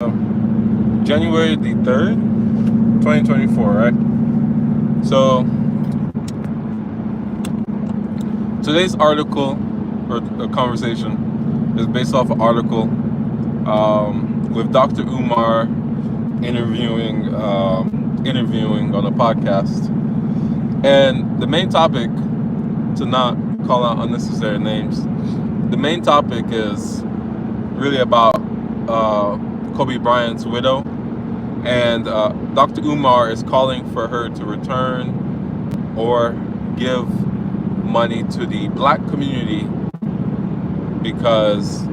January the 3rd, 2024, right? So, today's article or conversation is based off an article with Dr. Umar interviewing on a podcast. And the main topic, to not call out unnecessary names, the main topic is really about Kobe Bryant's widow. And Dr. Umar is calling for her to return or give money to the black community because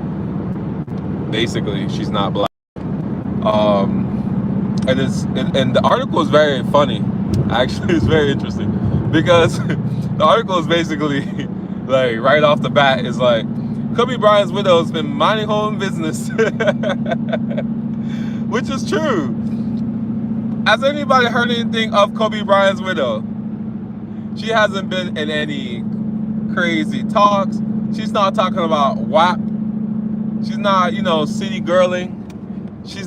basically she's not black. And the article is very funny. Actually, it's very interesting because the article is basically like right off the bat is like Kobe Bryant's widow has been minding her own business, which is true. Has anybody heard anything of Kobe Bryant's widow? She hasn't been in any crazy talks. She's not talking about WAP. She's not, city girling. She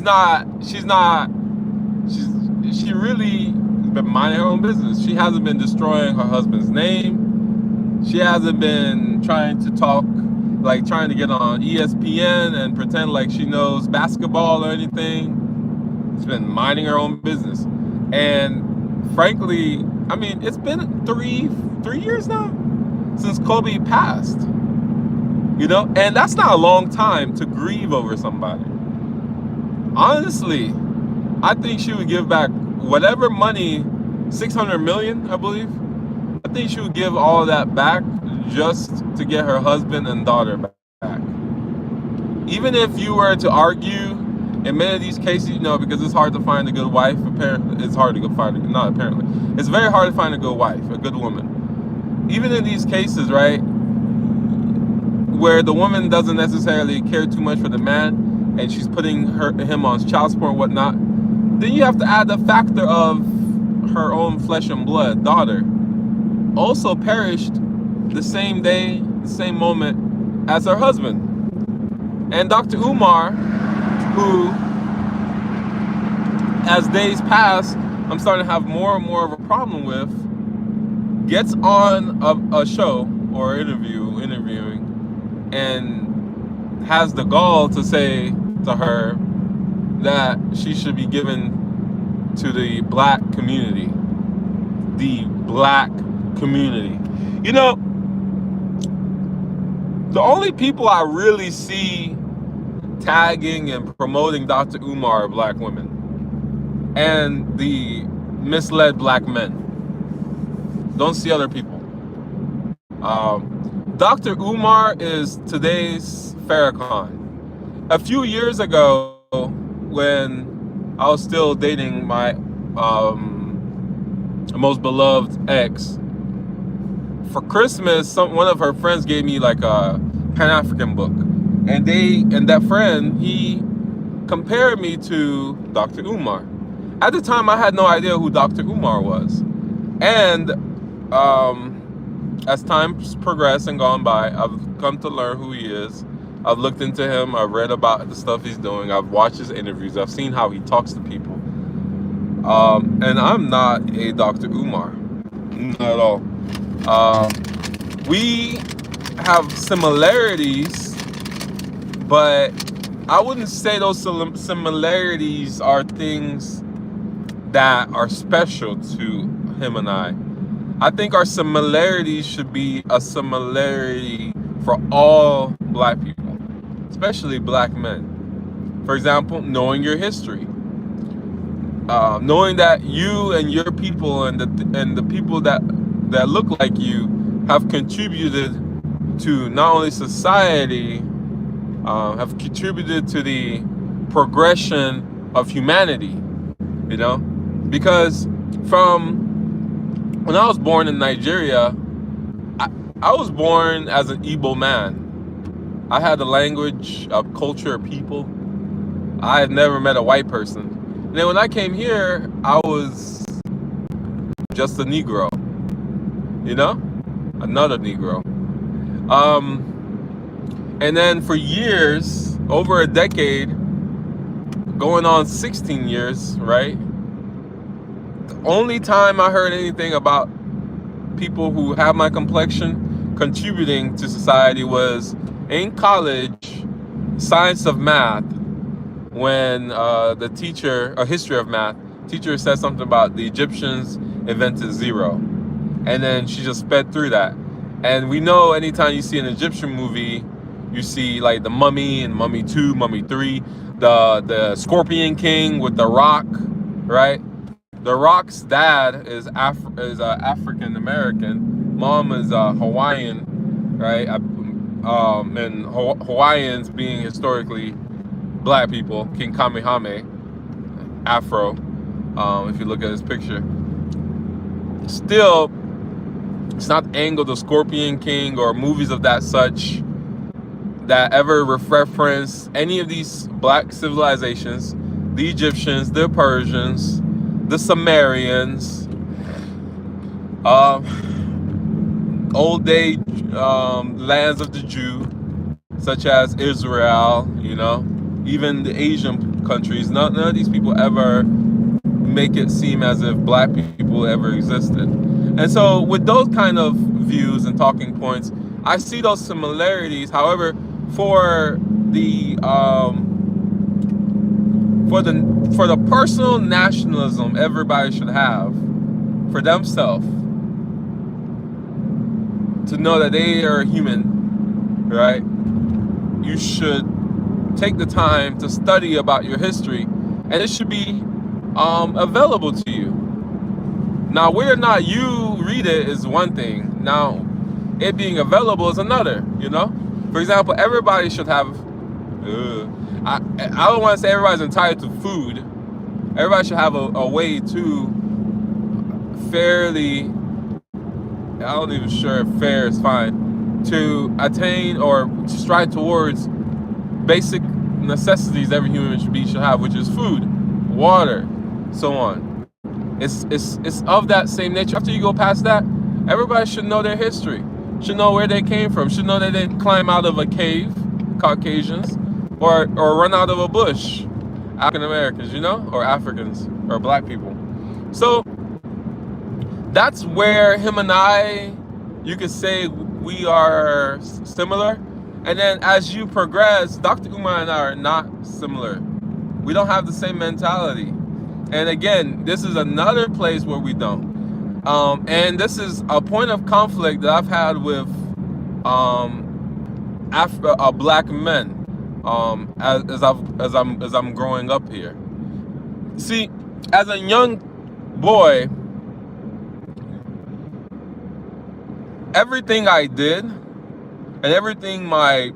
really has been minding her own business. She hasn't been destroying her husband's name. She hasn't been trying to trying to get on ESPN and pretend like she knows basketball or anything. She's been minding her own business. And frankly, I mean, it's been three years now since Kobe passed. And that's not a long time to grieve over somebody. Honestly, I think she would give back whatever money, 600 million, I believe. I think she would give all of that back just to get her husband and daughter back. Even if you were to argue, in many of these cases, because it's hard to find a good wife. Apparently, it's hard to find not apparently. It's very hard to find a good wife, a good woman. Even in these cases, right, where the woman doesn't necessarily care too much for the man, and she's putting him on child support and whatnot, then you have to add the factor of her own flesh and blood daughter also perished the same day, the same moment as her husband. And Dr. Umar, who, as days pass, I'm starting to have more and more of a problem with, gets on a show or interviewing, and has the gall to say to her that she should be given to the black community. The black community. The only people I really see tagging and promoting Dr. Umar are black women and the misled black men. Don't see other people. Dr. Umar is today's Farrakhan. A few years ago, when I was still dating my most beloved ex, for Christmas, one of her friends gave me like a Pan-African book, and that friend, he compared me to Dr. Umar. At the time, I had no idea who Dr. Umar was, and as time's progressed and gone by, I've come to learn who he is. I've looked into him. I've read about the stuff he's doing. I've watched his interviews. I've seen how he talks to people. And I'm not a Dr. Umar, not at all. We have similarities, but I wouldn't say those similarities are things that are special to him and I. I think our similarities should be a similarity for all black people, especially black men. For example, knowing your history, knowing that you and your people and the people that look like you have contributed to not only society, have contributed to the progression of humanity. Because from when I was born in Nigeria, I was born as an Igbo man. I had the language of culture of people. I had never met a white person. And then when I came here, I was just a Negro. Another Negro. And then for years, over a decade, going on 16 years, right? The only time I heard anything about people who have my complexion contributing to society was in college, science of math, when the teacher, a history of math, teacher said something about the Egyptians invented zero. And then she just sped through that. And we know anytime you see an Egyptian movie, you see like the Mummy and Mummy 2, Mummy 3, the Scorpion King with the Rock, right? The Rock's dad is African American, mom is Hawaiian, right? And Hawaiians being historically black people, King Kamehameha, Afro. If you look at his picture, still, it's not the angle the Scorpion King or movies of that such that ever reference any of these black civilizations, the Egyptians, the Persians, the Sumerians, old day lands of the Jew, such as Israel, you know, even the Asian countries. None of these people ever make it seem as if black people ever existed. And so with those kind of views and talking points, I see those similarities. However, for the personal nationalism everybody should have for themselves, to know that they are human, right? You should take the time to study about your history, and it should be available to you. Now, whether or not you read it is one thing. Now, it being available is another, you know? For example, everybody should have, I don't want to say everybody's entitled to food. Everybody should have a way to fairly, I'm not even sure if fair is fine, to attain or to strive towards basic necessities every human being should have, which is food, water, so on. It's of that same nature. After you go past that, everybody should know their history, should know where they came from, should know that they didn't climb out of a cave, Caucasians, or run out of a bush, African Americans, you know, or Africans, or black people. So that's where him and I, you could say we are similar. And then as you progress, Dr. Umar and I are not similar. We don't have the same mentality. And again, this is another place where we don't. And this is a point of conflict that I've had with black men as I'm growing up here. See, as a young boy, everything I did and everything my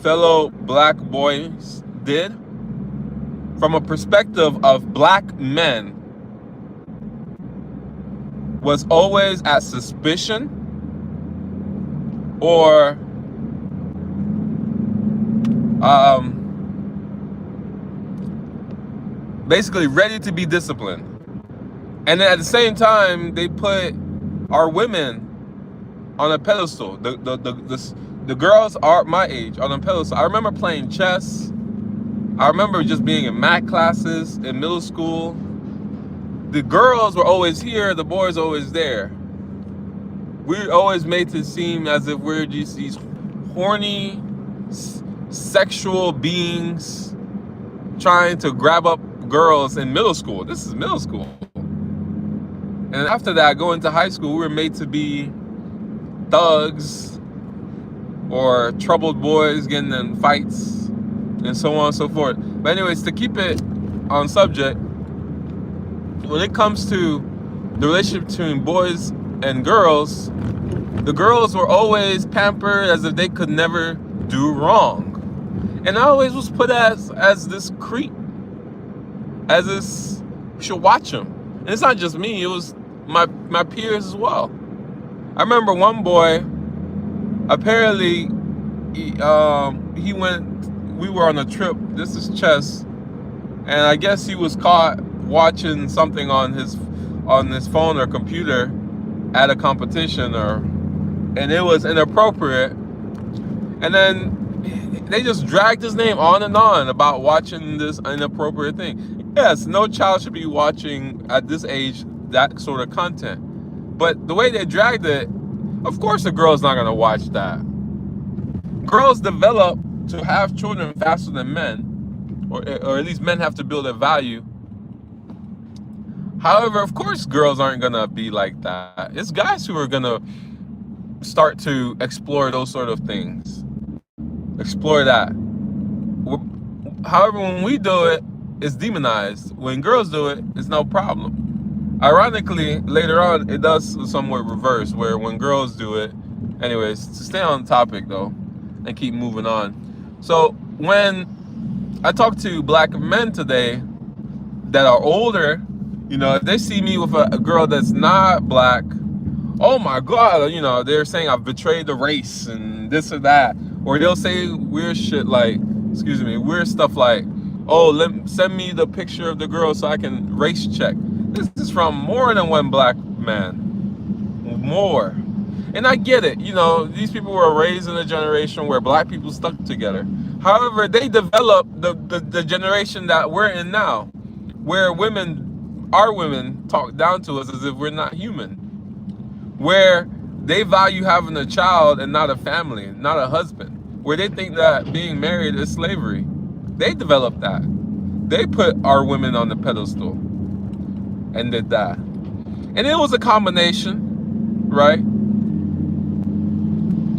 fellow black boys did, from a perspective of black men, was always at suspicion or basically ready to be disciplined. And then at the same time, they put our women on a pedestal. The girls are my age on a pedestal. I remember playing chess. I remember just being in math classes in middle school. The girls were always here, the boys always there. We're always made to seem as if we're just these horny, sexual beings trying to grab up girls in middle school. This is middle school. And after that, going to high school, we were made to be thugs or troubled boys getting in fights and so on and so forth. But anyways, to keep it on subject, when it comes to the relationship between boys and girls, the girls were always pampered as if they could never do wrong. And I always was put as this creep, as this, you should watch him. And it's not just me, it was my peers as well. I remember one boy, apparently, he went, we were on a trip, this is chess, and I guess he was caught watching something on his phone or computer at a competition, and it was inappropriate. And then they just dragged his name on and on about watching this inappropriate thing. Yes, no child should be watching at this age that sort of content. But the way they dragged it, of course a girl's not gonna watch that. Girls develop to have children faster than men, or at least men have to build a value. However, of course girls aren't gonna be like that. It's guys who are gonna start to explore those sort of things. Explore that. However, when we do it, it's demonized. When girls do it, it's no problem. Ironically, later on, it does somewhat reverse, where when girls do it, anyways, to stay on topic though, and keep moving on. So when I talk to black men today that are older, you know, if they see me with a girl that's not black, oh my God, you know, they're saying I've betrayed the race and this or that. Or they'll say weird shit like, weird stuff like, oh, send me the picture of the girl so I can race check. This is from more than one black man. More. And I get it, you know, these people were raised in a generation where black people stuck together. However, they developed the generation that we're in now, where our women talk down to us as if we're not human. Where they value having a child and not a family, not a husband. Where they think that being married is slavery. They developed that. They put our women on the pedestal and did that. And it was a combination, right?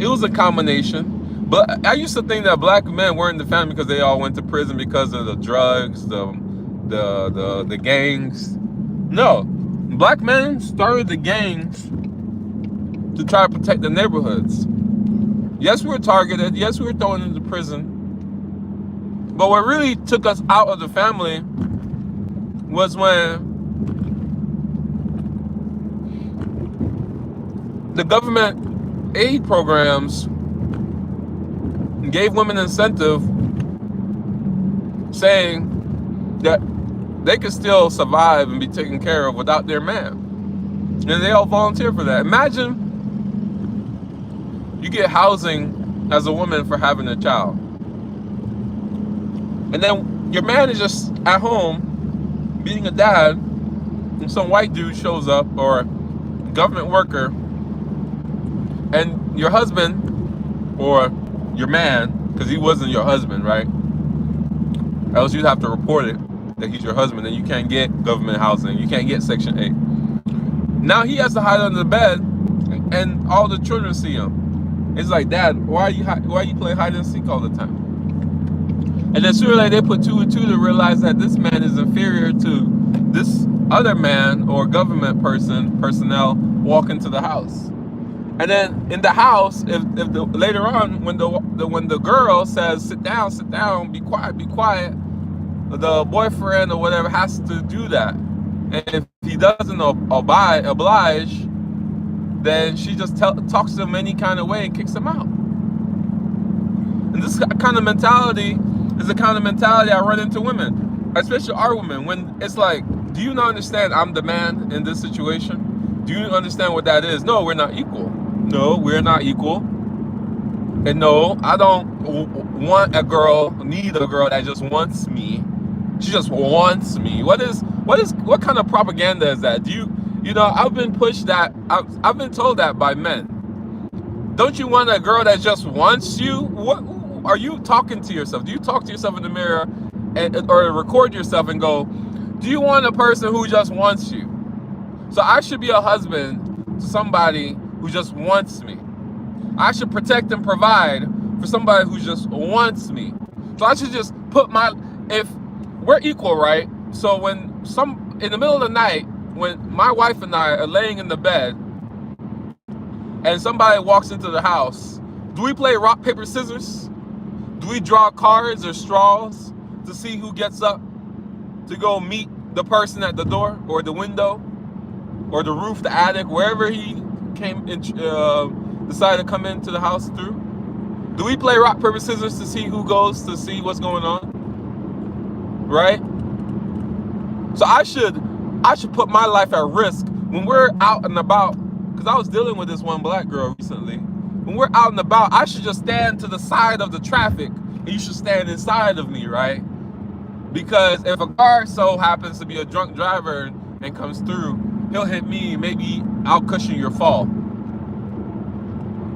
It was a combination. But I used to think that black men weren't the family because they all went to prison because of the drugs, the gangs. No, black men started the gangs to try to protect the neighborhoods. Yes, we were targeted. Yes, we were thrown into prison. But what really took us out of the family was when the government aid programs gave women incentive, saying that they could still survive and be taken care of without their man. And they all volunteer for that. Imagine you get housing as a woman for having a child. And then your man is just at home being a dad, and some white dude shows up, or government worker, and your husband, or your man, because he wasn't your husband, right? Else you'd have to report it that he's your husband, and you can't get government housing, you can't get Section 8. Now he has to hide under the bed, and all the children see him. It's like, Dad, why are you playing hide and seek all the time? And then sooner or later they put two and two to realize that this man is inferior to this other man or government personnel walk into the house. And then in the house, later on when the girl says sit down, be quiet, the boyfriend or whatever has to do that. And if he doesn't oblige, then she just talks to him any kind of way and kicks him out. And this kind of mentality is the kind of mentality I run into women, especially our women, when it's like, do you not understand I'm the man in this situation? Do you understand what that is? No, we're not equal. No, we're not equal. And no, I don't need a girl that just wants me. She just wants me. What kind of propaganda is that? You know, I've been pushed that, I've been told that by men. Don't you want a girl that just wants you? What are you talking to yourself? Do you talk to yourself in the mirror or record yourself and go, do you want a person who just wants you? So I should be a husband to somebody who just wants me. I should protect and provide for somebody who just wants me. So I should just if we're equal, right? So when in the middle of the night, when my wife and I are laying in the bed and somebody walks into the house, do we play rock, paper, scissors? Do we draw cards or straws to see who gets up to go meet the person at the door or the window or the roof, the attic, wherever he decided to come into the house through? Do we play rock, paper, scissors to see who goes to see what's going on? Right? So I should put my life at risk when we're out and about, because I was dealing with this one black girl recently. When we're out and about, I should just stand to the side of the traffic you should stand inside of me, right? Because if a car so happens to be a drunk driver and comes through, he'll hit me, maybe I'll cushion your fall.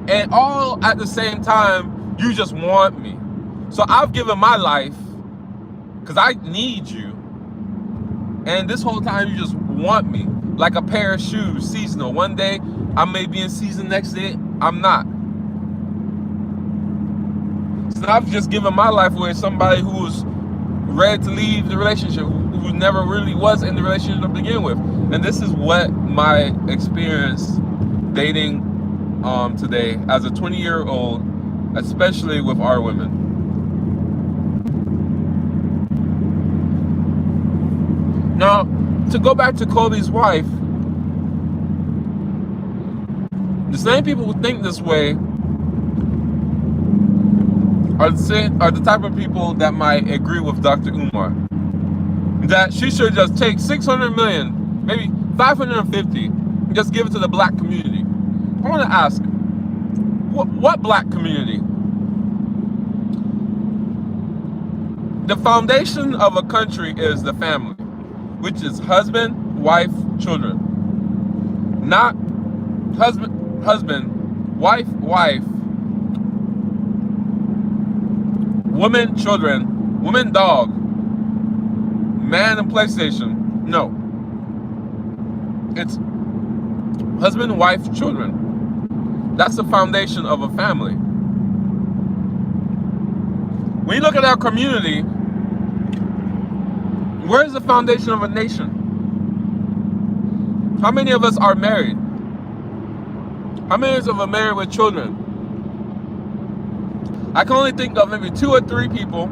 And all at the same time, you just want me. So I've given my life because I need you. And this whole time you just want me. Like a pair of shoes, seasonal. One day I may be in season, next day I'm not. So I've just given my life away to somebody who's ready to leave the relationship, who never really was in the relationship to begin with. And this is what my experience dating today as a 20-year-old, especially with our women. Now, to go back to Kobe's wife, the same people who think this way are the type of people that might agree with Dr. Umar. That she should just take 600 million, maybe 550, and just give it to the black community. I want to ask, what black community? The foundation of a country is the family, which is husband, wife, children. Not husband, wife, woman, children, woman, dog, man, and PlayStation. No. It's husband, wife, children. That's the foundation of a family. When you look at our community, where is the foundation of a nation? How many of us are married? How many of us are married with children? I can only think of maybe 2 or 3 people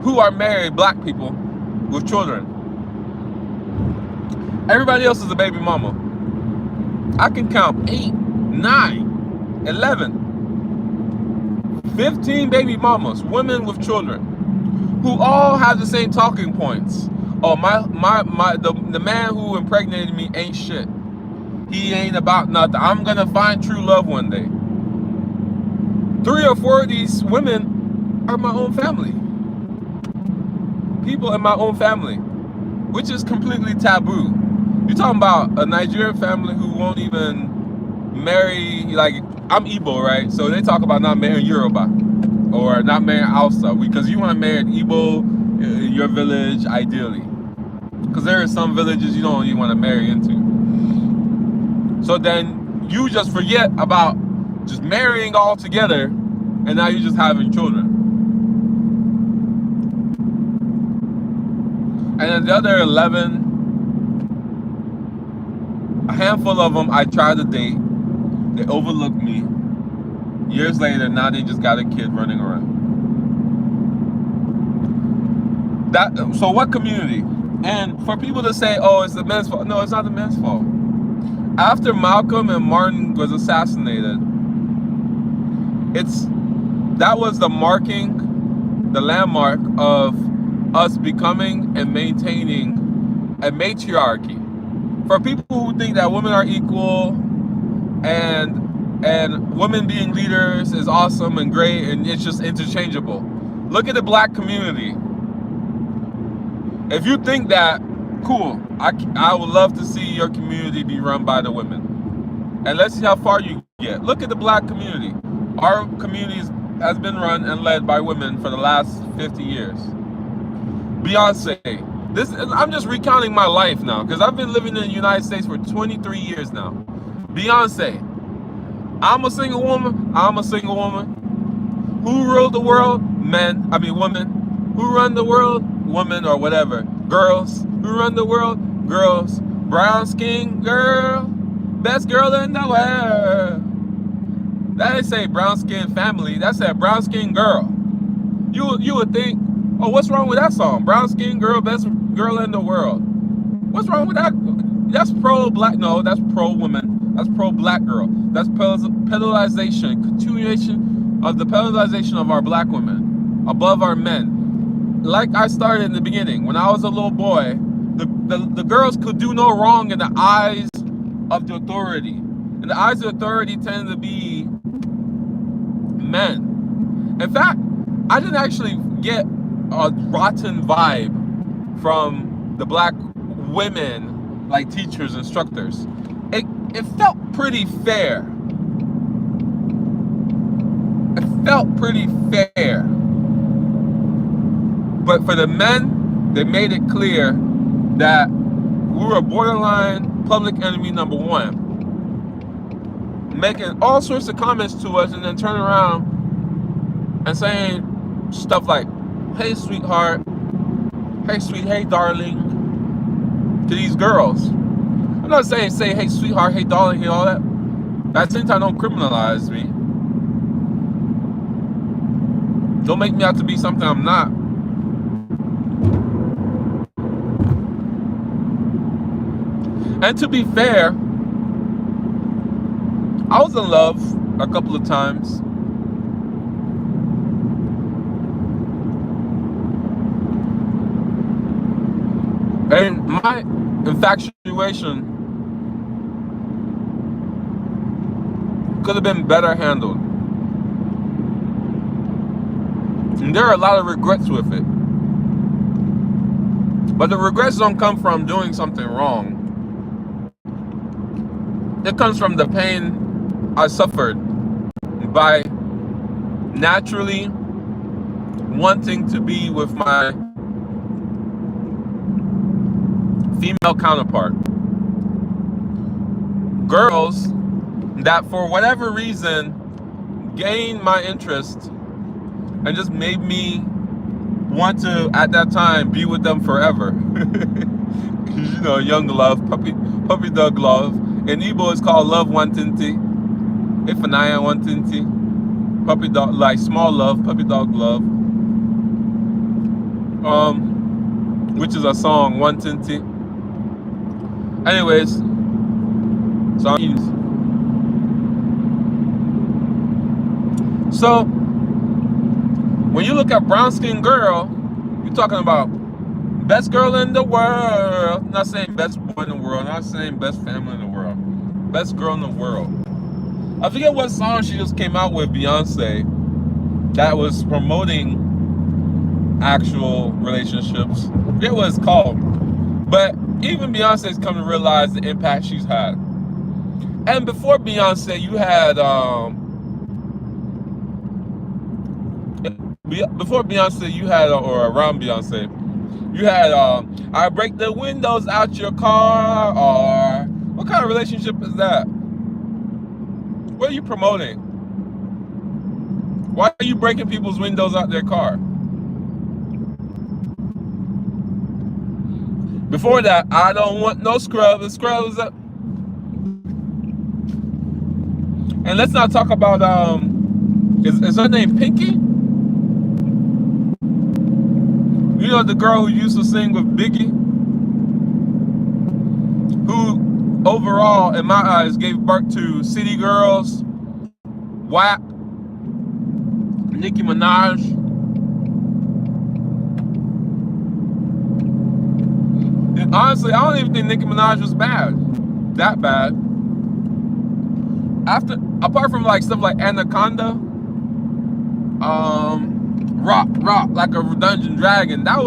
who are married, black people, with children. Everybody else is a baby mama. I can count 8, 9, 11, 15 baby mamas, women with children, who all have the same talking points. Oh, the man who impregnated me ain't shit. He ain't about nothing. I'm gonna find true love one day. 3 or 4 of these women are my own family. People in my own family, which is completely taboo. You're talking about a Nigerian family who won't even marry, like, I'm Igbo, right? So they talk about not marrying Yoruba or not marrying Hausa, because you want to marry an Igbo in your village, ideally. Because there are some villages you don't even want to marry into. So then you just forget about just marrying all together, and now you're just having children. And then the other 11, a handful of them I tried to date. They overlooked me. Years later, now they just got a kid running around. So what community? And for people to say, oh, it's the men's fault. No, it's not the men's fault. After Malcolm and Martin was assassinated, that was the landmark of us becoming and maintaining a matriarchy. For people who think that women are equal and women being leaders is awesome and great and it's just interchangeable, look at the black community. If you think that, cool, I would love to see your community be run by the women. And let's see how far you get. Look at the black community. Our community has been run and led by women for the last 50 years. Beyonce. I'm just recounting my life now, because I've been living in the United States for 23 years now. Beyonce. I'm a single woman. Who ruled the world? Women. Who run the world? Women, or whatever. Girls. Who run the world? Girls. Brown skin girl. Best girl in the world. That didn't say brown skin family. That said brown skin girl. You would think, oh, what's wrong with that song? Brown skin girl, best girl in the world. What's wrong with that? That's pro-black. No, that's pro-woman. That's pro-black girl. That's pedalization, continuation of the pedalization of our black women above our men. Like I started in the beginning, when I was a little boy, the girls could do no wrong in the eyes of the authority. And the eyes of authority tend to be men. In fact, I didn't actually get a rotten vibe from the black women, like teachers, instructors. It felt pretty fair. It felt pretty fair. But for the men, they made it clear that we were borderline public enemy number one, making all sorts of comments to us and then turning around and saying stuff like, hey sweetheart, hey sweet, hey darling, to these girls. I'm not saying say hey sweetheart, hey darling, and all that. But at the same time, don't criminalize me. Don't make me out to be something I'm not. And to be fair, I was in love a couple of times. And my infatuation could have been better handled. And there are a lot of regrets with it. But the regrets don't come from doing something wrong. It comes from the pain I suffered by naturally wanting to be with my female counterpart. Girls that for whatever reason gained my interest and just made me want to, at that time, be with them forever. You know, young love, puppy dog love. In Igbo, it's called love wantinti. Ifanaya wantinti. Puppy dog, like small love, puppy dog love. Which is a song, wantinti. Anyways, so when you look at brown skinned girl, you're talking about best girl in the world. I'm not saying best boy in the world. I'm not saying best family in the world. Best girl in the world. I forget what song she just came out with, Beyonce, that was promoting actual relationships. I forget what it's called. But even Beyonce's come to realize the impact she's had. And before Beyonce, you had or around Beyonce, you had I break the windows out your car, or what kind of relationship is that? What are you promoting? Why are you breaking people's windows out their car? Before that, I don't want no scrubs. Scrubs up. And let's not talk about is her name Pinky? You know, the girl who used to sing with Biggie, who overall, in my eyes, gave birth to City Girls, WAP, Nicki Minaj. And honestly, I don't even think Nicki Minaj was that bad. Apart from like stuff like Anaconda, Rock like a Dungeon Dragon, that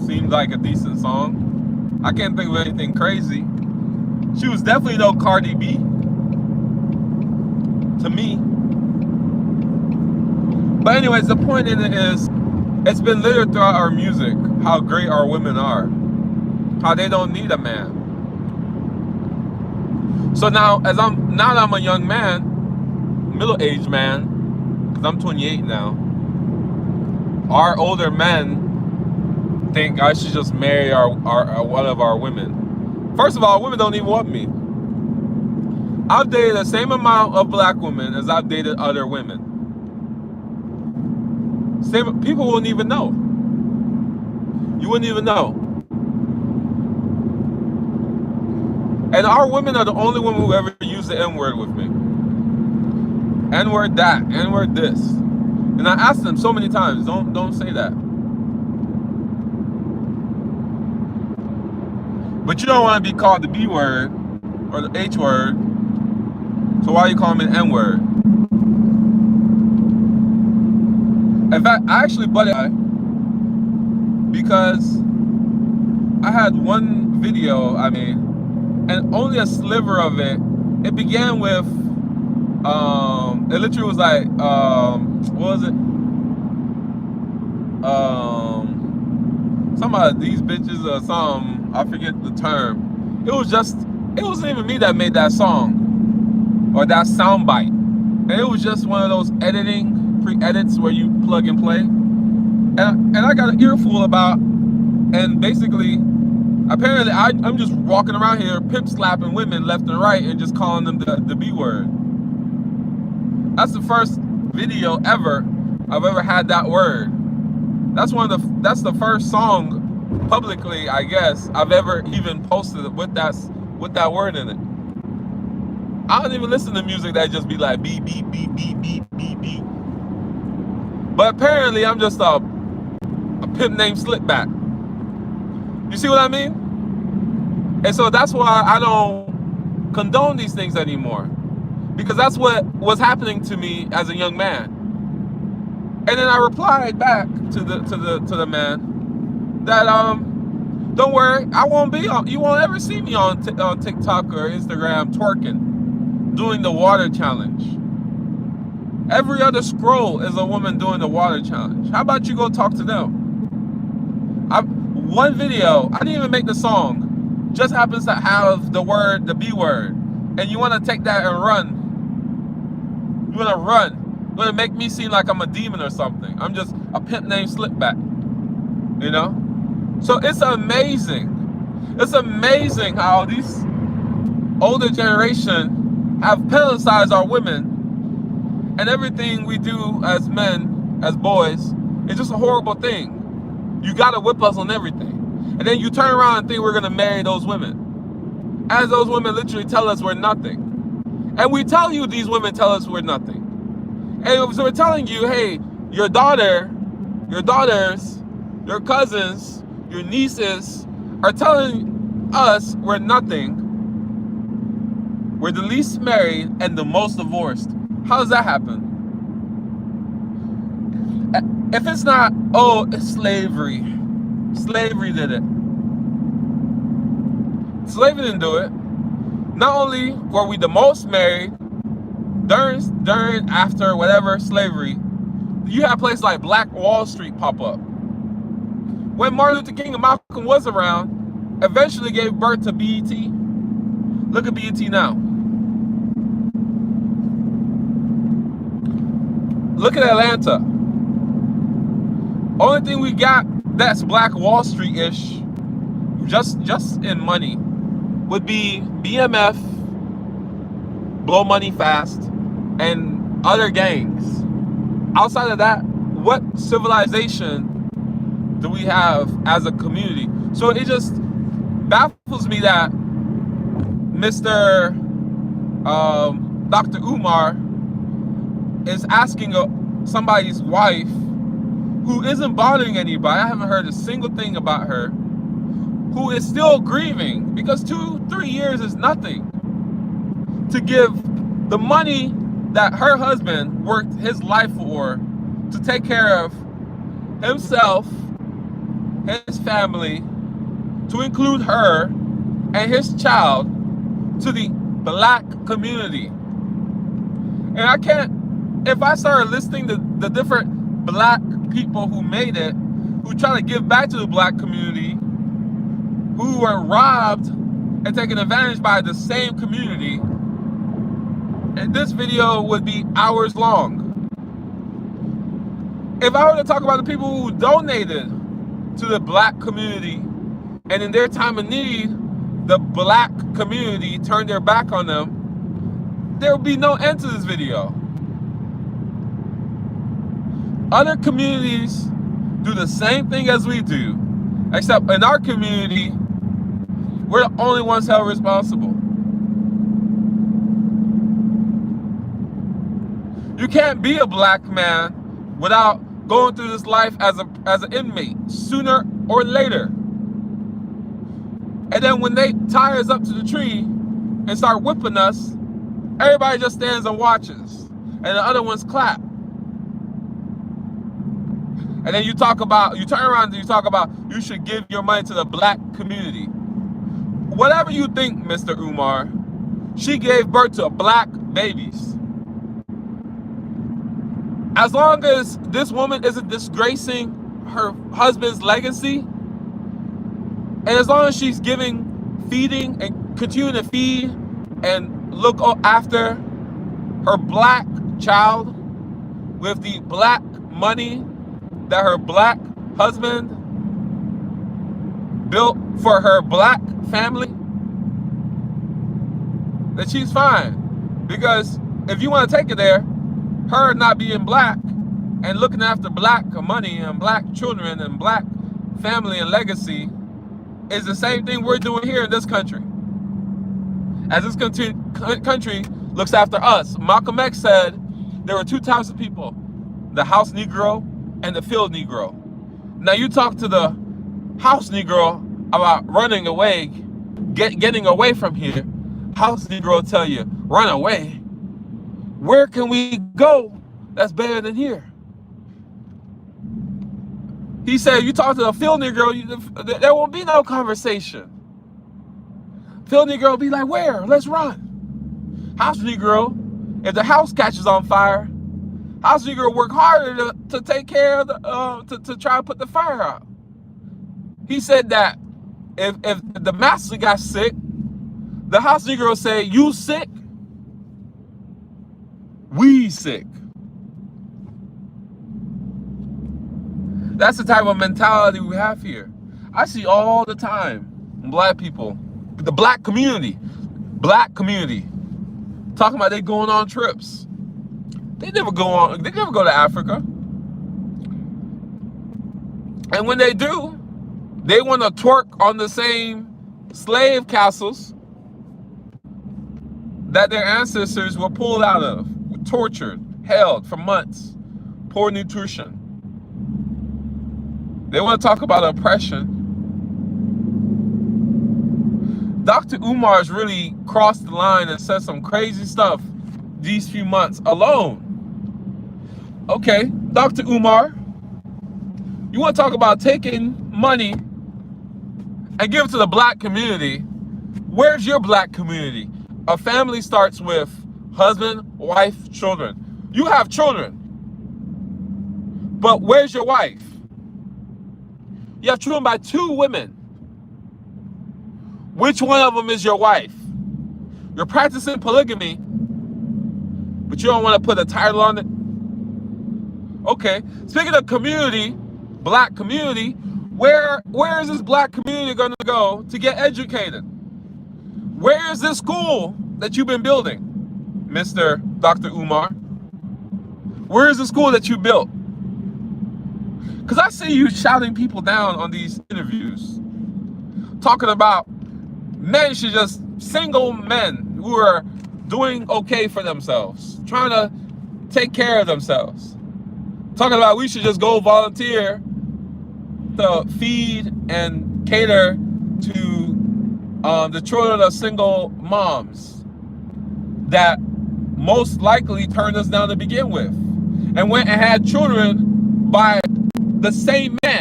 seemed like a decent song. I can't think of anything crazy. She was definitely no Cardi B to me. But anyways, the point in it is, it's been littered throughout our music how great our women are, how they don't need a man. So now that I'm a young man, middle-aged man, because I'm 28 now, our older men think I should just marry one of our women. First of all, women don't even want me. I've dated the same amount of black women as I've dated other women. People wouldn't even know. You wouldn't even know. And our women are the only women who ever used the N-word with me. N-word that, N-word this. And I asked them so many times, don't say that. But you don't want to be called the B-word or the H-word. So why are you calling me an N-word? In fact, I actually butted because I had one video I made, and only a sliver of it. It began with, it literally was like, what was it? Some of these bitches or something. I forget the term. It wasn't even me that made that song or that sound bite. And it was just one of those pre-edits where you plug and play. And I got an earful about, and basically, apparently I'm just walking around here pimp slapping women left and right and just calling them the B word. That's the first video ever I've ever had that word. That's the first song publicly, I guess, I've ever even posted with that word in it. I don't even listen to music that just be like beep beep beep beep beep beep beep. But apparently I'm just a pimp named Slipback. You see what I mean? And so that's why I don't condone these things anymore, because that's what was happening to me as a young man. And then I replied back to the man that don't worry, you won't ever see me on TikTok or Instagram twerking, doing the water challenge. Every other scroll is a woman doing the water challenge. How about you go talk to them? One video, I didn't even make the song, just happens to have the B word, and you want to take that and run. You want to run. You want to make me seem like I'm a demon or something. I'm just a pimp named Slipback, you know? So it's amazing. It's amazing how these older generation have pedestalized our women, and everything we do as men, as boys, is just a horrible thing. You gotta whip us on everything. And then you turn around and think we're gonna marry those women. As those women literally tell us we're nothing. And we tell you these women tell us we're nothing. And so we're telling you, hey, your daughters, your cousins, your nieces are telling us we're nothing. We're the least married and the most divorced. How does that happen? If it's not, oh, it's slavery. Slavery did it. Slavery didn't do it. Not only were we the most married during, after, whatever, slavery, you had places like Black Wall Street pop up. When Martin Luther King and Malcolm was around, eventually gave birth to BET. Look at BET now. Look at Atlanta. Only thing we got that's Black Wall Street-ish, just in money, would be BMF, Blow Money Fast, and other gangs. Outside of that, what civilization do we have as a community? So it just baffles me that Mr. Dr. Umar is asking somebody's wife who isn't bothering anybody, I haven't heard a single thing about her, who is still grieving, because 2-3 years is nothing, to give the money that her husband worked his life for to take care of himself, his family, to include her and his child, to the Black community. And I can't, if I started listing the different Black people who made it, who try to give back to the Black community, who were robbed and taken advantage by the same community, and this video would be hours long. If I were to talk about the people who donated to the Black community, and in their time of need, the Black community turned their back on them, there would be no end to this video. Other communities do the same thing as we do, except in our community, we're the only ones held responsible. You can't be a Black man without going through this life as an inmate, sooner or later. And then when they tie us up to the tree and start whipping us, everybody just stands and watches, and the other ones clap. And then you turn around and you talk about you should give your money to the black community. Whatever you think, Mr. Umar, she gave birth to black babies. As long as this woman isn't disgracing her husband's legacy, and as long as she's feeding and continuing to feed and look after her black child with the black money that her black husband built for her black family, then she's fine. Because if you want to take it there, her not being black and looking after black money and black children and black family and legacy is the same thing we're doing here in this country. As this country looks after us. Malcolm X said there were two types of people, the house Negro and the field Negro. Now you talk to the house Negro about running away, getting away from here. House Negro will tell you, run away. Where can we go that's better than here? He said, you talk to the field Negro, there won't be no conversation. Field Negro will be like, where? Let's run. House Negro, if the house catches on fire, House Negro work harder to take care of to try to put the fire out. He said that if the master got sick, the House Negro say, you sick? We sick. That's the type of mentality we have here. I see all the time black people, the black community, talking about they going on trips. They never go to Africa. And when they do, they want to twerk on the same slave castles that their ancestors were pulled out of, tortured, held for months, poor nutrition. They want to talk about oppression. Dr. Umar's really crossed the line and said some crazy stuff these few months alone. Okay, Dr. Umar, you want to talk about taking money and give it to the black community? Where's your black community? A family starts with husband, wife, children. You have children, but where's your wife? You have children by two women. Which one of them is your wife? You're practicing polygamy, but you don't want to put a title on it? Okay, speaking of community, black community, where is this black community going to go to get educated? Where is this school that you've been building, Mr. Dr. Umar? Where is the school that you built? Because I see you shouting people down on these interviews, talking about men should just, single men who are doing okay for themselves, trying to take care of themselves. Talking about we should just go volunteer to feed and cater to the children of single moms that most likely turned us down to begin with, and went and had children by the same man.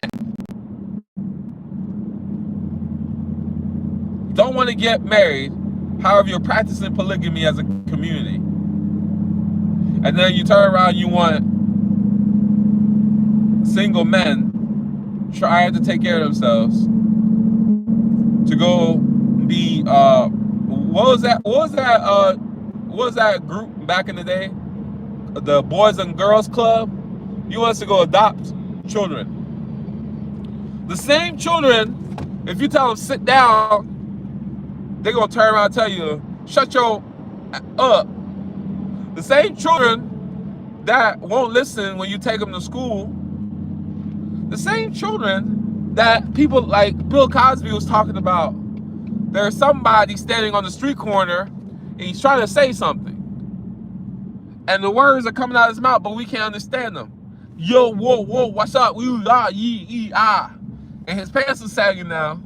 Don't want to get married, however you're practicing polygamy as a community. And then you turn around, you want single men trying to take care of themselves to go be what was that group back in the day? The Boys and Girls Club. You want us to go adopt children. The same children, if you tell them sit down, they're gonna turn around and tell you, shut your up. The same children that won't listen when you take them to school, the same children that people like Bill Cosby was talking about. There's somebody standing on the street corner and he's trying to say something, and the words are coming out of his mouth, but we can't understand them. Yo, whoa, whoa, what's up? And his pants are sagging now.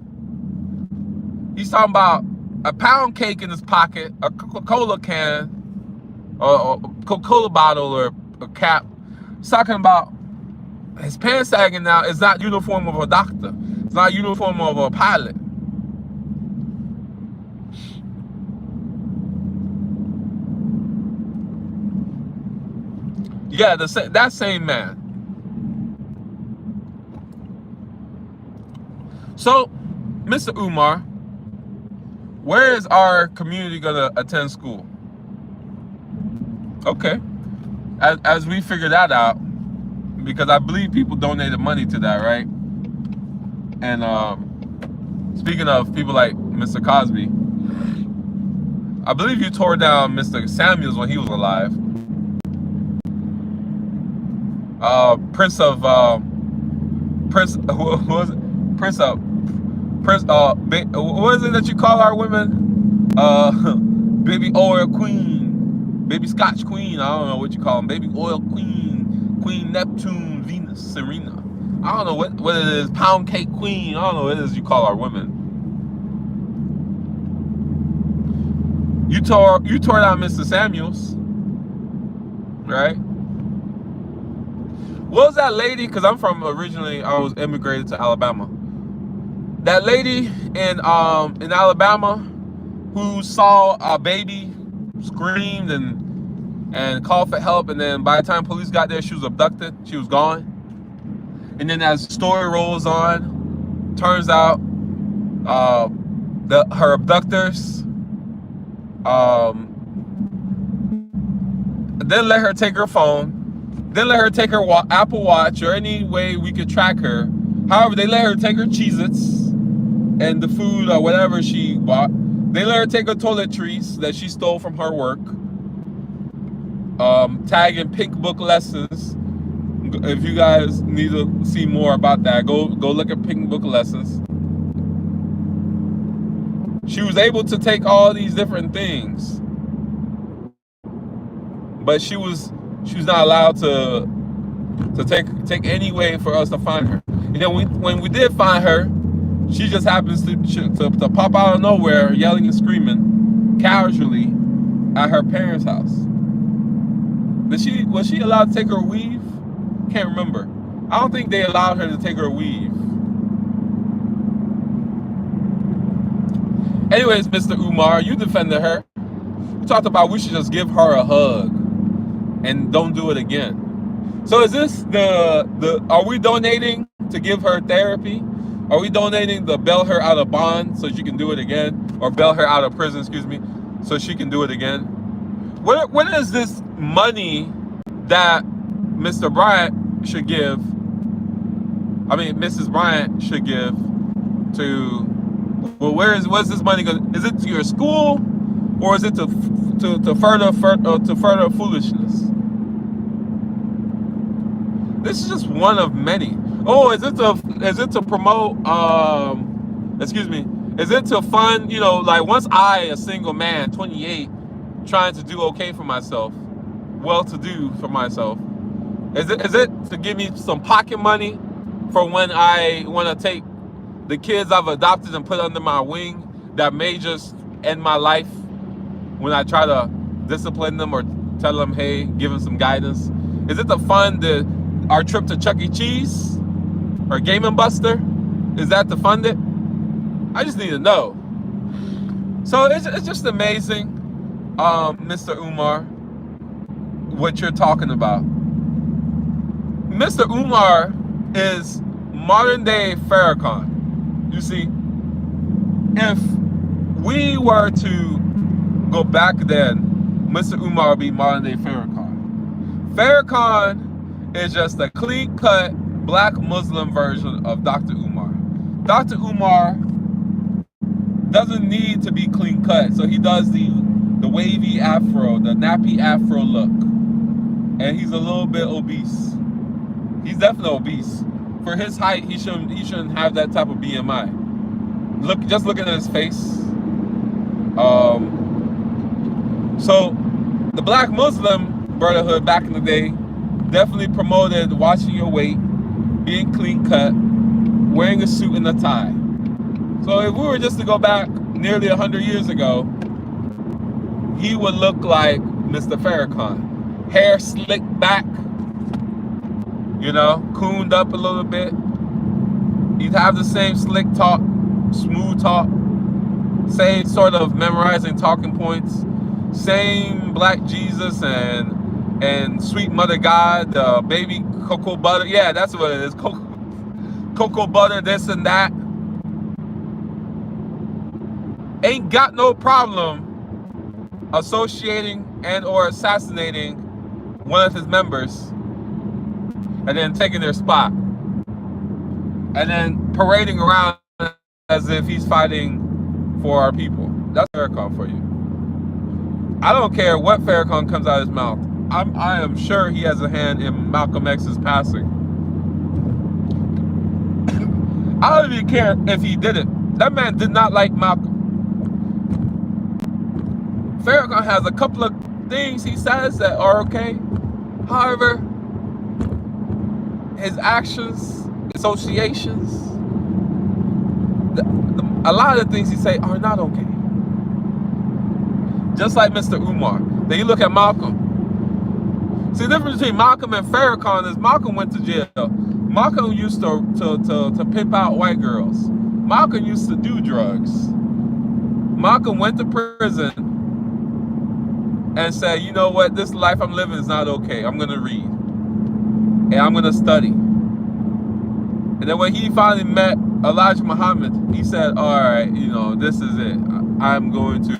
He's talking about a pound cake in his pocket, a Coca-Cola can, or a Coca-Cola bottle, or a cap. He's talking about His pants sagging now is not uniform of a doctor. It's not uniform of a pilot. Yeah, that same man. So, Mr. Umar, where is our community gonna attend school? Okay, as we figure that out, because I believe people donated money to that, right? And speaking of people like Mr. Cosby, I believe you tore down Mr. Samuels when he was alive. What is it that you call our women? Baby oil queen, baby Scotch queen. I don't know what you call them. Baby oil queen, Queen Neptune, Venus, Serena. I don't know what it is. Pound cake queen. I don't know what it is you call our women. You tore down Mr. Samuels, right? What was that lady? Because I was immigrated to Alabama. That lady in Alabama who saw a baby, screamed and called for help, and then by the time police got there, she was abducted. She was gone. And then as the story rolls on, turns out her abductors then let her take her phone. Then let her take her Apple Watch or any way we could track her. However, they let her take her Cheez-Its and the food or whatever she bought. They let her take her toiletries that she stole from her work. Tagging Pink Book Lessons. If you guys need to see more about that, go look at Pink Book Lessons. She was able to take all these different things, but she was not allowed to take any way for us to find her. You know, when we did find her, she just happens to pop out of nowhere, yelling and screaming, casually, at her parents' house. Was she allowed to take her weave? Can't remember. I don't think they allowed her to take her weave. Anyways, Mr. Umar, you defended her. You talked about we should just give her a hug and don't do it again. So is this are we donating to give her therapy? Are we donating to bail her out of bond so she can do it again? Or bail her out of prison, excuse me, so she can do it again? What is this money that Mr. Bryant should give? I mean, Mrs. Bryant should give to, well, what's this money going? Is it to your school, or is it to further foolishness? This is just one of many. Oh, is it to promote? Excuse me. Is it to fund? You know, like once I, a single man, 28, trying to do okay for myself, well-to-do for myself. Is it to give me some pocket money for when I want to take the kids I've adopted and put under my wing that may just end my life when I try to discipline them or tell them, hey, give them some guidance? Is it to fund our trip to Chuck E. Cheese or Game & Buster? Is that to fund it? I just need to know. So it's just amazing, Mr. Umar, what you're talking about. Mr. Umar is modern day Farrakhan. You see, if we were to go back then, Mr. Umar would be modern day Farrakhan. Farrakhan is just a clean-cut black Muslim version of Dr. Umar. Dr. Umar doesn't need to be clean-cut, so he does the wavy afro, the nappy afro look. And he's a little bit obese. He's definitely obese. For his height, he shouldn't have that type of BMI. Just looking at his face. So the black Muslim brotherhood back in the day definitely promoted watching your weight, being clean cut, wearing a suit and a tie. So if we were just to go back nearly 100 years ago, he would look like Mr. Farrakhan. Hair slicked back, you know, cooned up a little bit. He'd have the same slick talk, smooth talk, same sort of memorizing talking points, same Black Jesus and Sweet Mother God, baby cocoa butter. Yeah, that's what it is. Cocoa butter, this and that. Ain't got no problem associating and or assassinating one of his members and then taking their spot and then parading around as if he's fighting for our people. That's Farrakhan for you. I don't care what Farrakhan comes out of his mouth. I am sure he has a hand in Malcolm X's passing. I don't even care if he did it. That man did not like Malcolm. Farrakhan has a couple of things he says that are okay. However, his actions, associations, a lot of the things he say are not okay. Just like Mr. Umar. Then you look at Malcolm. See, the difference between Malcolm and Farrakhan is Malcolm went to jail. Malcolm used to pimp out white girls. Malcolm used to do drugs. Malcolm went to prison and said, you know what, this life I'm living is not okay. I'm gonna read. And I'm gonna study. And then when he finally met Elijah Muhammad, he said, all right, you know, this is it. I'm going to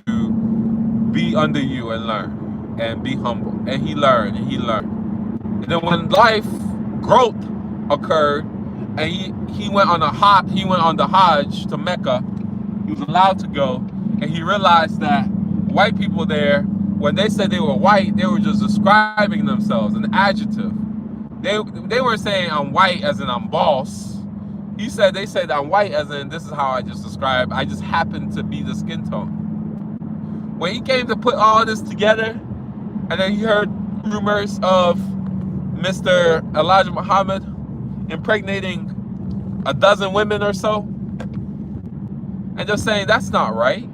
be under you and learn and be humble. And he learned and he learned. And then when life growth occurred and he went on the Hajj to Mecca, he was allowed to go, and he realized that white people there, when they said they were white, they were just describing themselves, an adjective. They weren't saying I'm white as in I'm boss. They said I'm white as in this is how I just describe. I just happen to be the skin tone. When he came to put all this together, and then he heard rumors of Mr. Elijah Muhammad impregnating a dozen women or so, and just saying that's not right.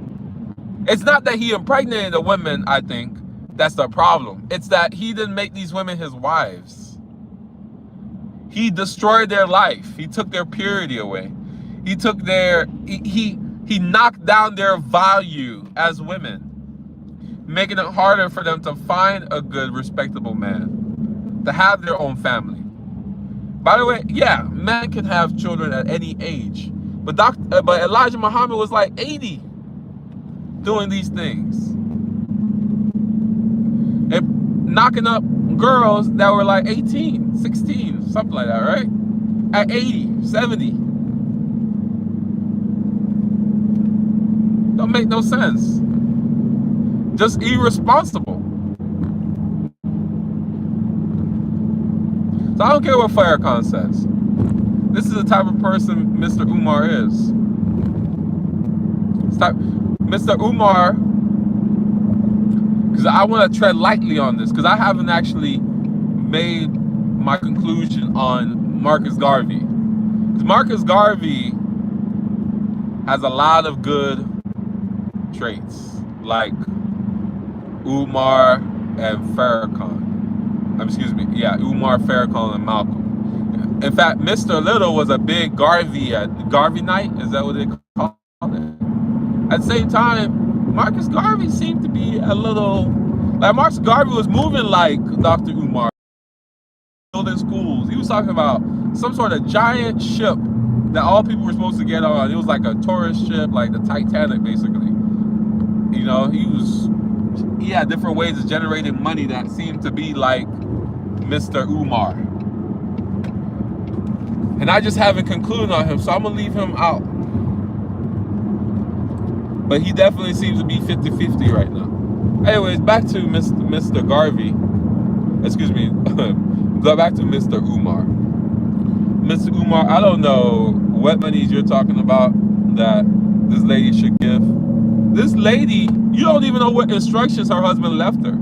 It's not that he impregnated the women, I think, that's the problem. It's that he didn't make these women his wives. He destroyed their life. He took their purity away. He took he knocked down their value as women, making it harder for them to find a good, respectable man, to have their own family. By the way, yeah, men can have children at any age, but Elijah Muhammad was like 80 doing these things. And knocking up girls that were like 18, 16, something like that, right? At 80, 70. Don't make no sense. Just irresponsible. So I don't care what Farrakhan says. This is the type of person Mr. Umar is. Mr. Umar, because I want to tread lightly on this, because I haven't actually made my conclusion on Marcus Garvey. Because Marcus Garvey has a lot of good traits, like Umar and Farrakhan. Umar, Farrakhan, and Malcolm. In fact, Mr. Little was a big Garveyite. Is that what they call it? At the same time, Marcus Garvey seemed to be a little, like Marcus Garvey was moving like Dr. Umar, building schools. He was talking about some sort of giant ship that all people were supposed to get on. It was like a tourist ship, like the Titanic, basically. You know, he had different ways of generating money that seemed to be like Mr. Umar. And I just haven't concluded on him, so I'm gonna leave him out. But he definitely seems to be 50-50 right now. Anyways, back to Mr. Garvey. Excuse me. Go back to Mr. Umar. Mr. Umar, I don't know what monies you're talking about that this lady should give. This lady, you don't even know what instructions her husband left her.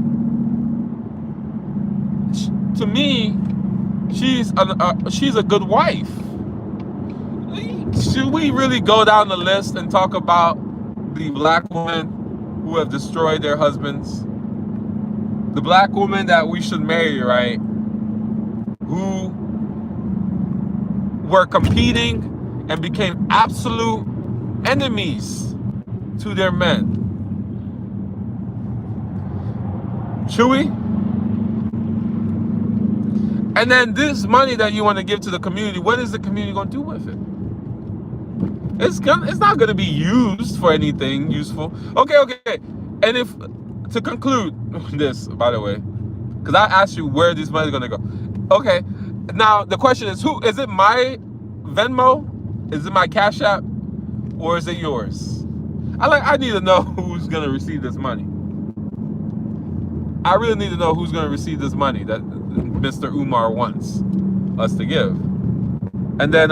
To me, she's a good wife. Should we really go down the list and talk about the black women who have destroyed their husbands? The black woman that we should marry, right? Who were competing and became absolute enemies to their men. Chewy? And then this money that you want to give to the community, what is the community going to do with it? It's not going to be used for anything useful. Okay. And if, to conclude this, by the way, because I asked you where this money is going to go. Okay. Now, the question is, is it my Venmo? Is it my Cash App? Or is it yours? I need to know who's going to receive this money. I really need to know who's going to receive this money that Mr. Umar wants us to give. And then,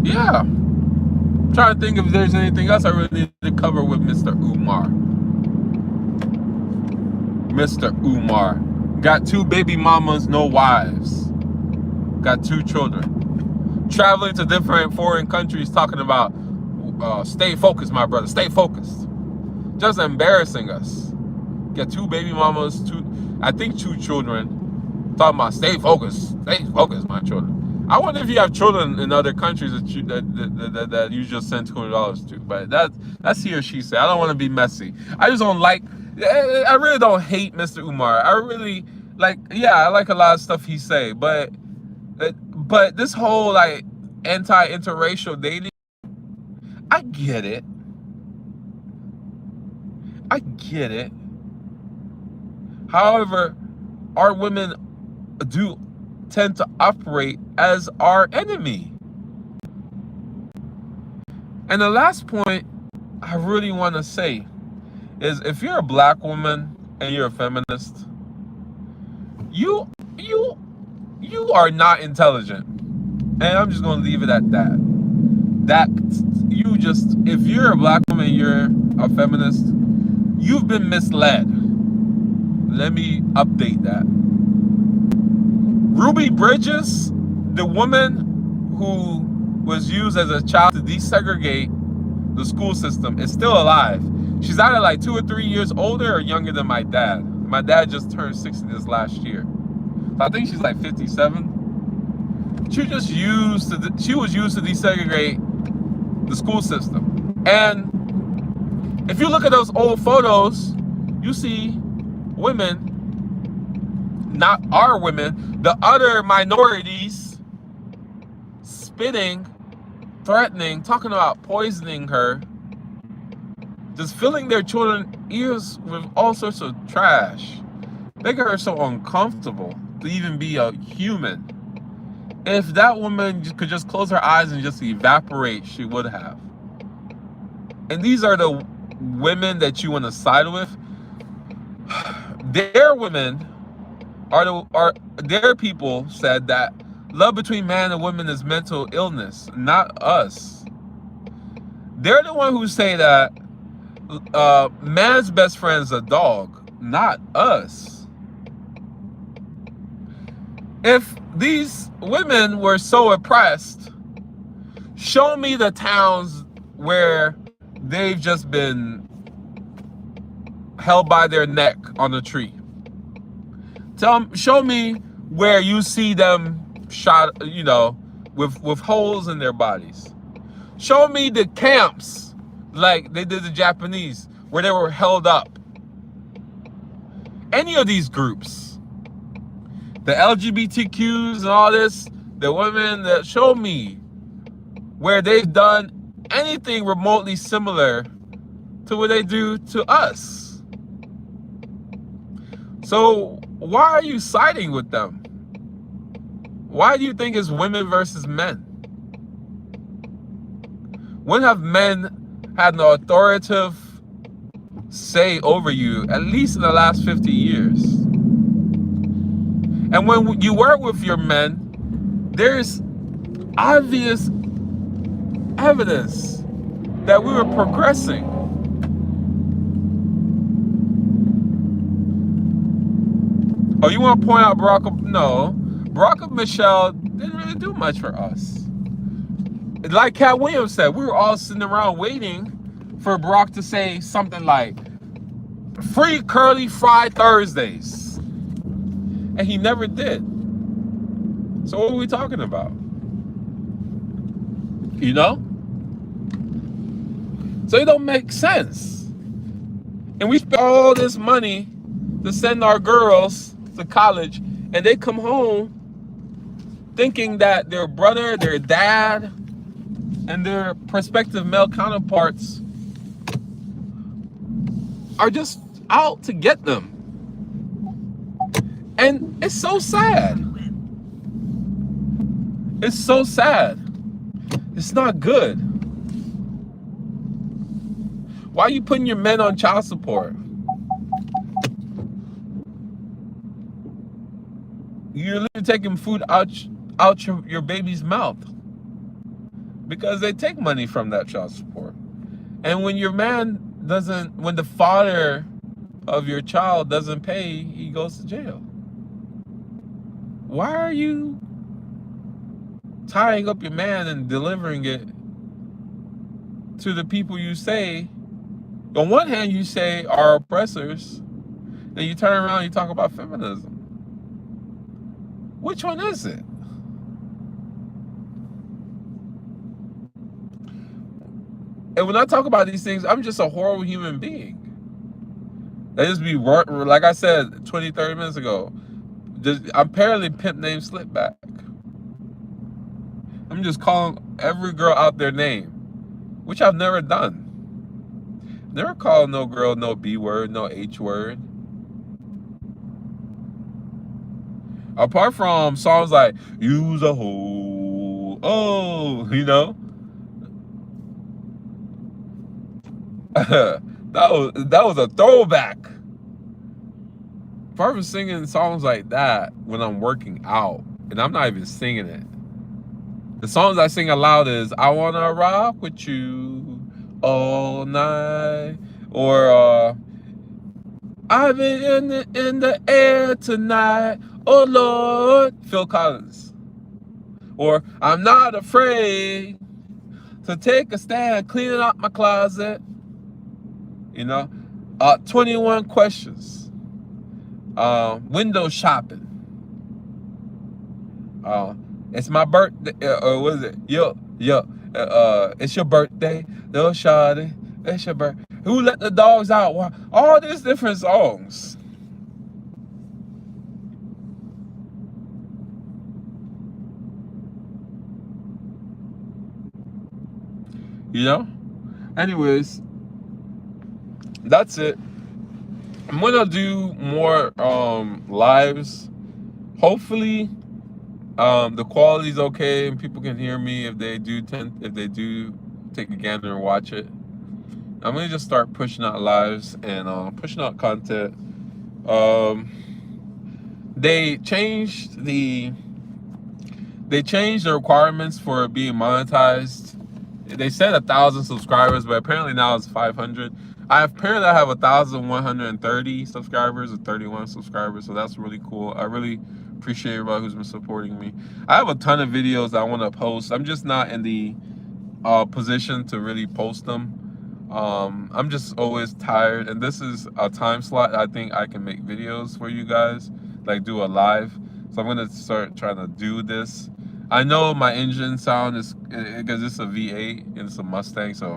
yeah. I'm trying to think if there's anything else I really need to cover with Mr. Umar. Mr. Umar. Got 2 baby mamas, no wives. Got 2 children. Traveling to different foreign countries talking about, stay focused, my brother, stay focused. Just embarrassing us. Get 2 baby mamas, 2 children. Talking about stay focused, my children. I wonder if you have children in other countries that you just sent $200 to. But that's he or she said. I don't want to be messy. I just don't like. I really don't hate Mr. Umar. I really like. Yeah, I like a lot of stuff he say. But this whole like anti-interracial dating, I get it. However, our women do tend to operate as our enemy. And the last point I really want to say is, if you're a black woman and you're a feminist, you are not intelligent. And I'm just going to leave it at that. If you're a black woman and you're a feminist, you've been misled. Let me update that. Ruby Bridges, the woman who was used as a child to desegregate the school system, is still alive. She's either like 2 or 3 years older or younger than my dad. My dad just turned 60 this last year. So I think she's like 57. She was used to desegregate the school system. And if you look at those old photos, you see women, not our women, the other minorities, spitting, threatening, talking about poisoning her, just filling their children's ears with all sorts of trash, making her so uncomfortable to even be a human. If that woman could just close her eyes and just evaporate, she would have. And these are the women that you want to side with. Their women are their people said that love between man and woman is mental illness, not us. They're the one who say that man's best friend is a dog, not us. If these women were so oppressed, show me the towns where they've just been held by their neck on a tree. Show me where you see them shot, with holes in their bodies. Show me the camps like they did the Japanese, where they were held up. Any of these groups, the LGBTQs and all this, the women, that show me where they've done anything remotely similar to what they do to us. So why are you siding with them? Why do you think it's women versus men? When have men had an authoritative say over you, at least in the last 50 years? And when you work with your men, there's obvious evidence that we were progressing. Oh, you want to point out Barack and Michelle didn't really do much for us. Like Cat Williams said, we were all sitting around waiting for Barack to say something like, "Free curly fried Thursdays." and he never did. So what are we talking about? You know? So it don't make sense. And we spend all this money to send our girls to college, and they come home thinking that their brother, their dad, and their prospective male counterparts are just out to get them. And it's so sad. It's so sad. It's not good. Why are you putting your men on child support? You're literally taking food out your baby's mouth because they take money from that child support. And when your man doesn't, when the father of your child doesn't pay, he goes to jail. Why are you tying up your man and delivering it to the people you say, on one hand you say are oppressors, then you turn around and you talk about feminism? Which one is it? And when I talk about these things, I'm just a horrible human being. They just be, like I said 20, 30 minutes ago, I'm apparently pimp named Slipback. I'm just calling every girl out their name, which I've never done. Never called no girl no B word, no H word. Apart from songs like "Use a Hoe," oh, you know, that was a throwback. Apart from singing songs like that when I'm working out, and I'm not even singing it. The songs I sing aloud is "I Wanna Rock With You All Night," or "I've been in the air tonight, oh Lord," Phil Collins. Or "I'm not afraid to take a stand, cleaning out my closet." You know, 21 Questions. Window shopping. It's my birthday. What is it? Yo. It's your birthday, little shawty. It's your birthday. Who let the dogs out? All these different songs. You know? Anyways, that's it. I'm gonna do more lives. Hopefully, the quality's okay and people can hear me if they do take a gander and watch it. I'm gonna just start pushing out lives and pushing out content. They changed the requirements for being monetized. They said 1,000 subscribers, but apparently now it's 500. I have 1,130 subscribers or 31 subscribers, so that's really cool. I really appreciate everybody who's been supporting me. I have a ton of videos I want to post. I'm just not in the position to really post them. I'm just always tired, and this is a time slot I think I can make videos for you guys, like do a live. So I'm gonna start trying to do this. I know my engine sound is, because it's a V8 and it's a Mustang, so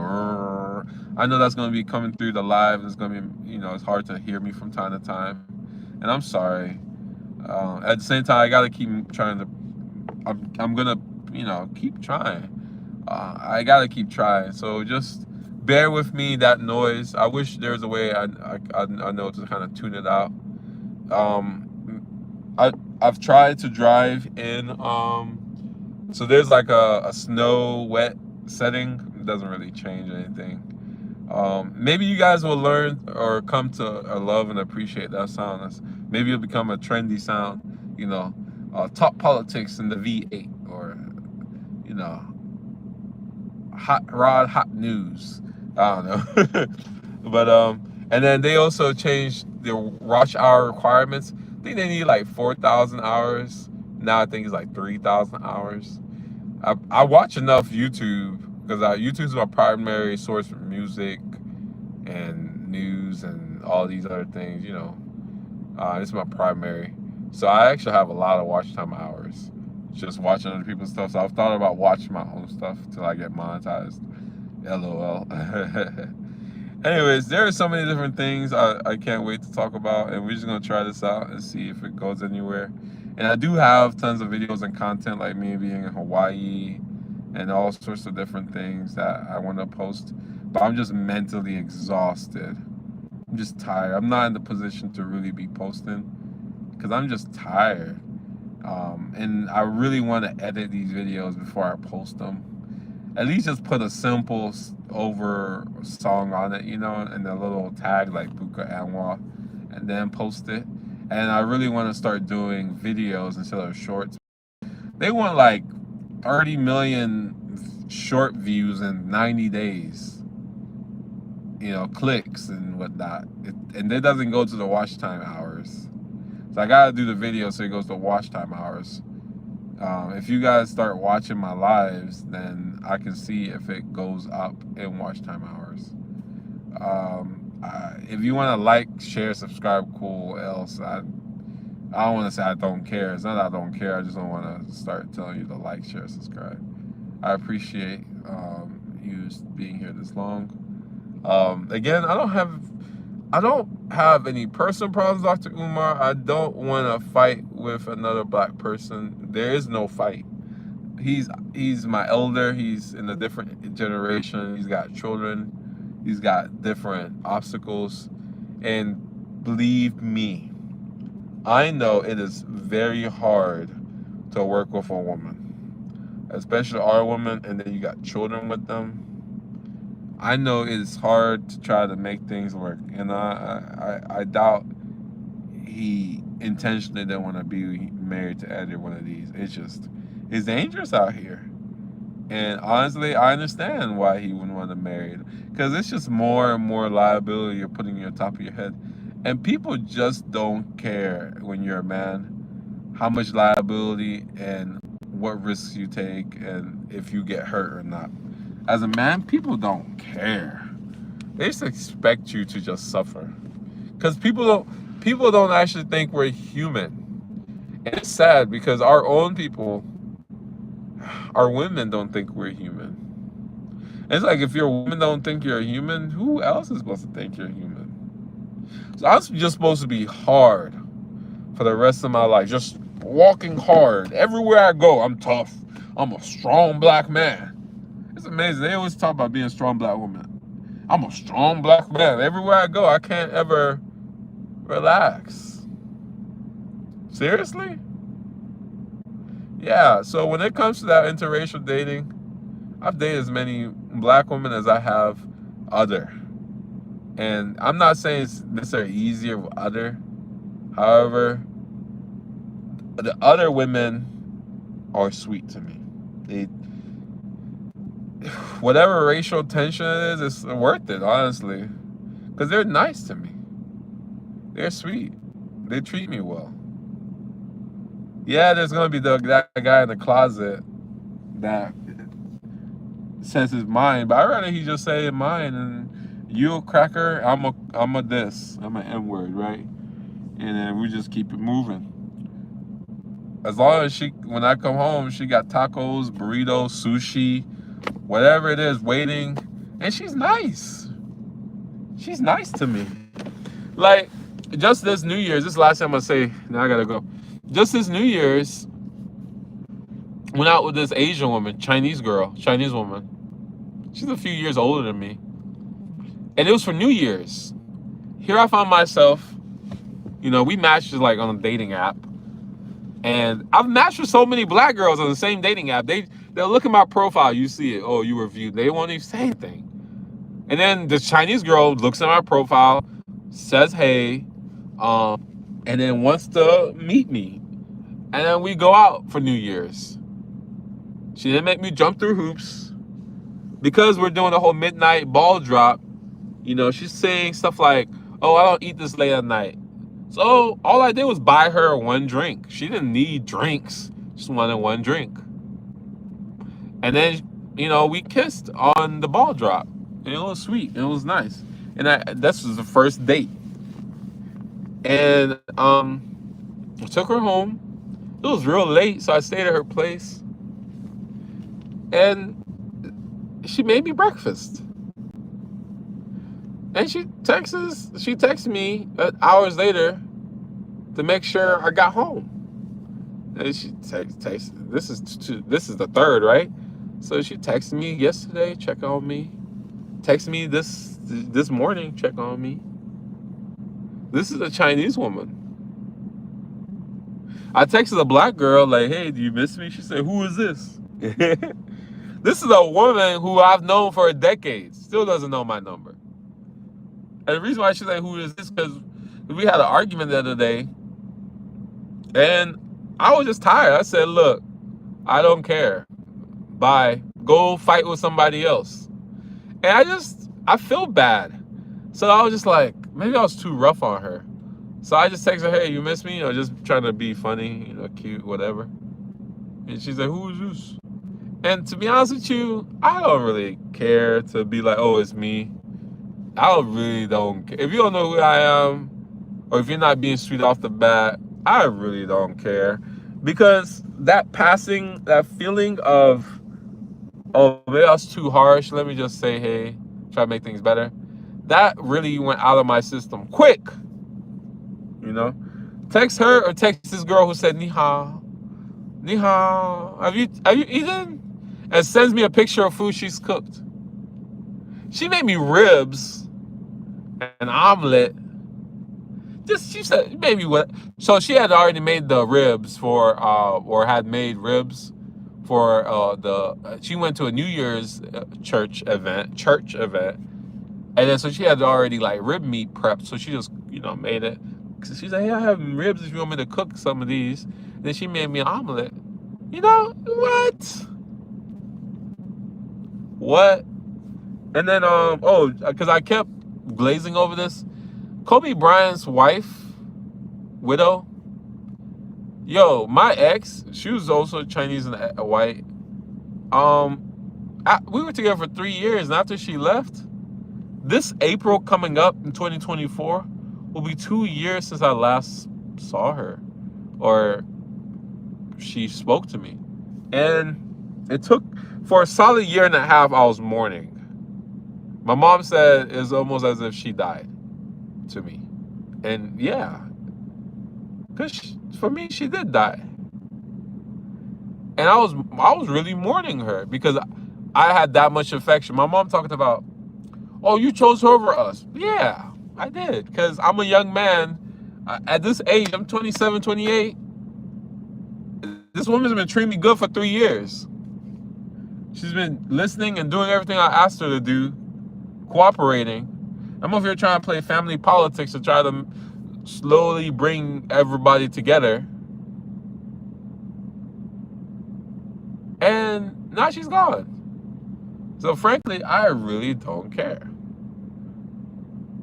I know that's gonna be coming through the live. It's gonna be, it's hard to hear me from time to time, and I'm sorry. At the same time, I gotta keep trying to. I'm gonna, keep trying. I gotta keep trying. So just bear with me that noise. I wish there was a way I know to kind of tune it out. I've tried to drive in. So there's like a snow wet setting. It doesn't really change anything. Maybe you guys will learn or come to love and appreciate that sound. Maybe it'll become a trendy sound. Talk politics in the V8, or hot news. I don't know. But and then they also changed the rush hour requirements. I think they need like 4,000 hours. Now I think it's like 3,000 hours. I watch enough YouTube, because YouTube is my primary source for music and news and all these other things. It's my primary. So I actually have a lot of watch time hours just watching other people's stuff. So I've thought about watching my own stuff till I get monetized. LOL. Anyways, there are so many different things I can't wait to talk about, and we're just gonna try this out and see if it goes anywhere. And I do have tons of videos and content, like me being in Hawaii and all sorts of different things that I want to post, but I'm just mentally exhausted. I'm just tired. I'm not in the position to really be posting because I'm just tired. And I really want to edit these videos before I post them. At least just put a simple over song on it, you know, and a little tag like Buka Anwa, and then post it. And I really want to start doing videos instead of shorts. They want like 30 million short views in 90 days, you know, clicks and whatnot. And it doesn't go to the watch time hours. So I gotta do the video so it goes to watch time hours. If you guys start watching my lives, then I can see if it goes up in watch time hours. If you want to like, share, subscribe, cool. Else, I don't want to say I don't care. It's not that I don't care. I just don't want to start telling you to like, share, subscribe. I appreciate you being here this long. Again, I don't have any personal problems, Dr. Umar. I don't want to fight with another black person. There is no fight. He's my elder. He's in a different generation. He's got children. He's got different obstacles. And believe me, I know it is very hard to work with a woman, especially our women, and then you got children with them. I know it's hard to try to make things work, and I doubt he intentionally didn't want to be married to either one of these. It's dangerous out here, and honestly, I understand why he wouldn't want to marry it, because it's just more and more liability you're putting on top of your head, and people just don't care when you're a man how much liability and what risks you take, and if you get hurt or not. As a man, people don't care. They just expect you to just suffer. Because people don't actually think we're human. And it's sad because our own people, our women don't think we're human. And it's like if your woman don't think you're a human, who else is supposed to think you're human? So I'm just supposed to be hard for the rest of my life. Just walking hard. Everywhere I go, I'm tough. I'm a strong black man. It's amazing. They always talk about being a strong black woman. I'm a strong black man. Everywhere I go, I can't ever relax. Seriously? Yeah, so when it comes to that interracial dating, I've dated as many black women as I have other. And I'm not saying it's necessarily easier with other. However, the other women are sweet to me. Whatever racial tension it is, it's worth it, honestly. Because they're nice to me. They're sweet. They treat me well. Yeah, there's going to be that guy in the closet that says his mind, but I'd rather he just say mine, and you a cracker, I'm a this. I'm an N-word, right? And then we just keep it moving. As long as when I come home, she got tacos, burritos, sushi, whatever it is, waiting, and she's nice. She's nice to me. Like, just this New Year's, this is the last time I say, now I gotta go. Just this New Year's, went out with this Asian woman, Chinese woman. She's a few years older than me. And it was for New Year's. Here I found myself, you know, we matched like on a dating app. And I've matched with so many black girls on the same dating app. They'll look at my profile, you see it, oh, you were viewed. They won't even say anything. And then the Chinese girl looks at my profile, says hey, and then wants to meet me. And then we go out for New Year's. She didn't make me jump through hoops. Because we're doing the whole midnight ball drop, you know, she's saying stuff like, oh, I don't eat this late at night. So all I did was buy her one drink. She didn't need drinks, just wanted one drink. And then, you know, we kissed on the ball drop. And it was sweet. It was nice. And this was the first date. And I took her home. It was real late, so I stayed at her place. And she made me breakfast. And she texted me hours later to make sure I got home. And she texted. This is the third, right? So she texted me yesterday, check on me. Text me this morning, check on me. This is a Chinese woman. I texted a black girl like, "Hey, do you miss me?" She said, "Who is this?" This is a woman who I've known for a decade. Still doesn't know my number. And the reason why she said, "Who is this?" because we had an argument the other day, and I was just tired. I said, "Look, I don't care. Bye. Go fight with somebody else." And I feel bad. So I was just like, maybe I was too rough on her. So I just texted her, "Hey, you miss me?" Just trying to be funny, cute, whatever. And she said, "Who is this?" And to be honest with you, I don't really care to be like, "Oh, it's me." I really don't care. If you don't know who I am, or if you're not being sweet off the bat, I really don't care. Because that feeling of, "Oh, maybe I was too harsh, let me just say hey, try to make things better," that really went out of my system quick. Text her or text this girl who said, "Ni hao. Ni hao. Have you eaten?" And sends me a picture of food she's cooked. She made me ribs, an omelet. She said, "Maybe what?" So she had already made the ribs or had made ribs for she went to a New Year's church event, and then so she had already like rib meat prepped. So she just made it. She's like, "Hey, I have ribs if you want me to cook some of these." Then she made me an omelet. What? What? And then because I kept glazing over this. Kobe Bryant's widow. Yo, my ex, she was also Chinese and white. We were together for 3 years, and after she left, this April coming up in 2024 will be 2 years since I last saw her, or she spoke to me. And it took, for a solid year and a half, I was mourning. My mom said it's almost as if she died to me. And yeah, because for me, she did die. And I was really mourning her because I had that much affection. My mom talked about, "Oh, you chose her over us." Yeah, I did, because I'm a young man. At this age, I'm 27, 28. This woman's been treating me good for 3 years. She's been listening and doing everything I asked her to do, cooperating. I'm over here trying to play family politics to try to slowly bring everybody together. And now she's gone. So frankly, I really don't care.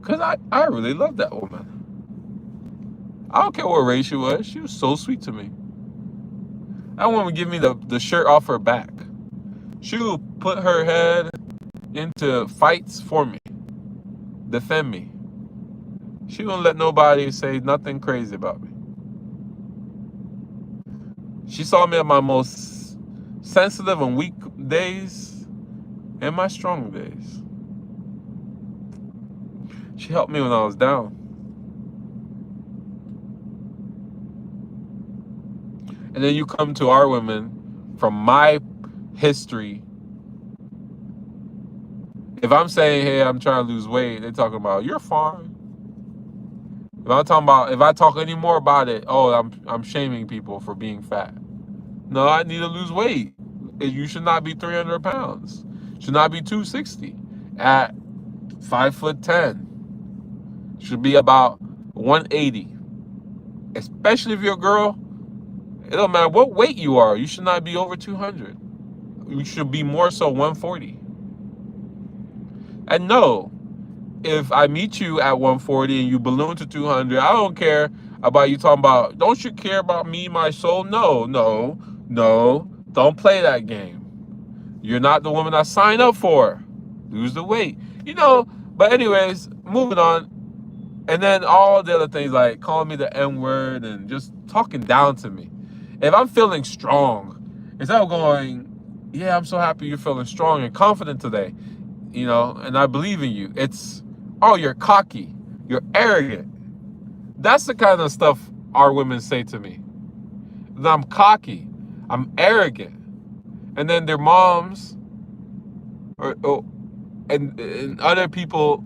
Because I really love that woman. I don't care what race she was. She was so sweet to me. That woman would give me the shirt off her back. She would put her head into fights for me. Defend me. She wouldn't let nobody say nothing crazy about me. She saw me at my most sensitive and weak days and my strong days. She helped me when I was down. And then you come to our women from my history. If I'm saying, "Hey, I'm trying to lose weight," they're talking about, "You're fine." If I talk any more about it, "Oh, I'm shaming people for being fat." No, I need to lose weight. You should not be 300 pounds. Should not be 260 at 5'10". Should be about 180. Especially if you're a girl, it don't matter what weight you are. You should not be over 200. You should be more so 140. And no, if I meet you at 140 and you balloon to 200, I don't care about you talking about, "Don't you care about me, my soul?" No. Don't play that game. You're not the woman I signed up for. Lose the weight. But anyways, moving on. And then all the other things like calling me the N word and just talking down to me. If I'm feeling strong, instead of going, yeah, I'm so happy you're feeling strong and confident today, and I believe in you. It's, oh, you're cocky, you're arrogant. That's the kind of stuff our women say to me. That I'm cocky, I'm arrogant. And then their moms and other people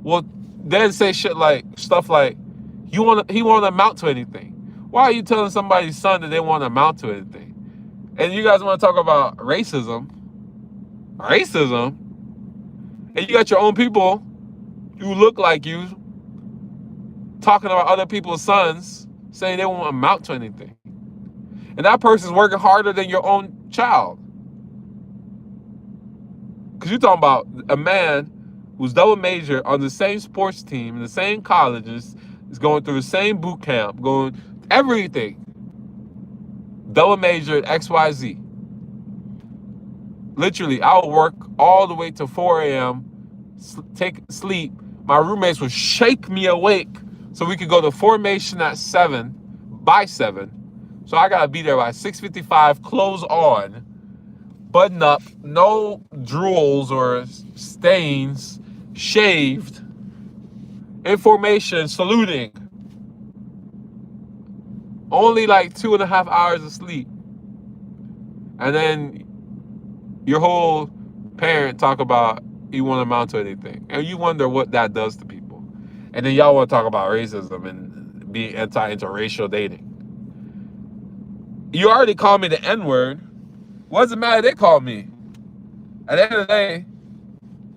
will then say stuff like, he won't amount to anything. Why are you telling somebody's son that they won't amount to anything? And you guys want to talk about racism, and you got your own people who look like you talking about other people's sons saying they won't amount to anything. And that person's working harder than your own child. Because you're talking about a man who's double major on the same sports team in the same colleges, is going through the same boot camp, going everything. Double major at XYZ. Literally, I would work all the way to 4 a.m., take sleep. My roommates would shake me awake so we could go to formation at 7, by 7. So I gotta be there by 6:55, clothes on, button up, no drools or stains, shaved, in formation, saluting. Only like 2.5 hours of sleep. And then your whole parent talk about you won't amount to anything. And you wonder what that does to people. And then y'all want to talk about racism and being anti-interracial dating. You already called me the N-word. What does it matter they call me? At the end of the day,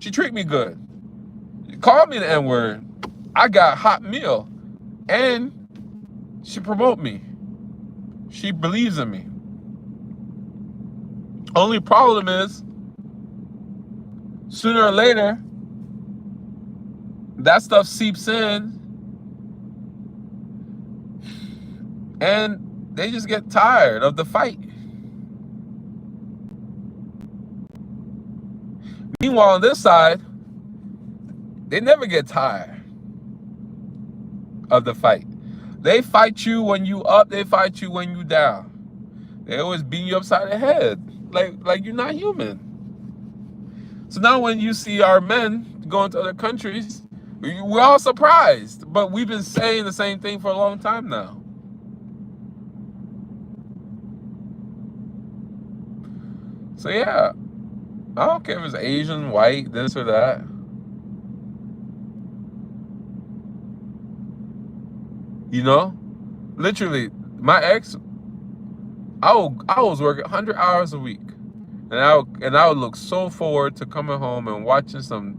she treat me good. You called me the N-word. I got hot meal. And she promote me. She believes in me. Only problem is, sooner or later, that stuff seeps in and they just get tired of the fight. Meanwhile, on this side, they never get tired of the fight. They fight you when you up, they fight you when you down. They always beat you upside the head, like you're not human. So now when you see our men going to other countries, we're all surprised. But we've been saying the same thing for a long time now. So yeah, I don't care if it's Asian, white, this or that. Literally, my ex, I was working 100 hours a week, and I would look so forward to coming home and watching some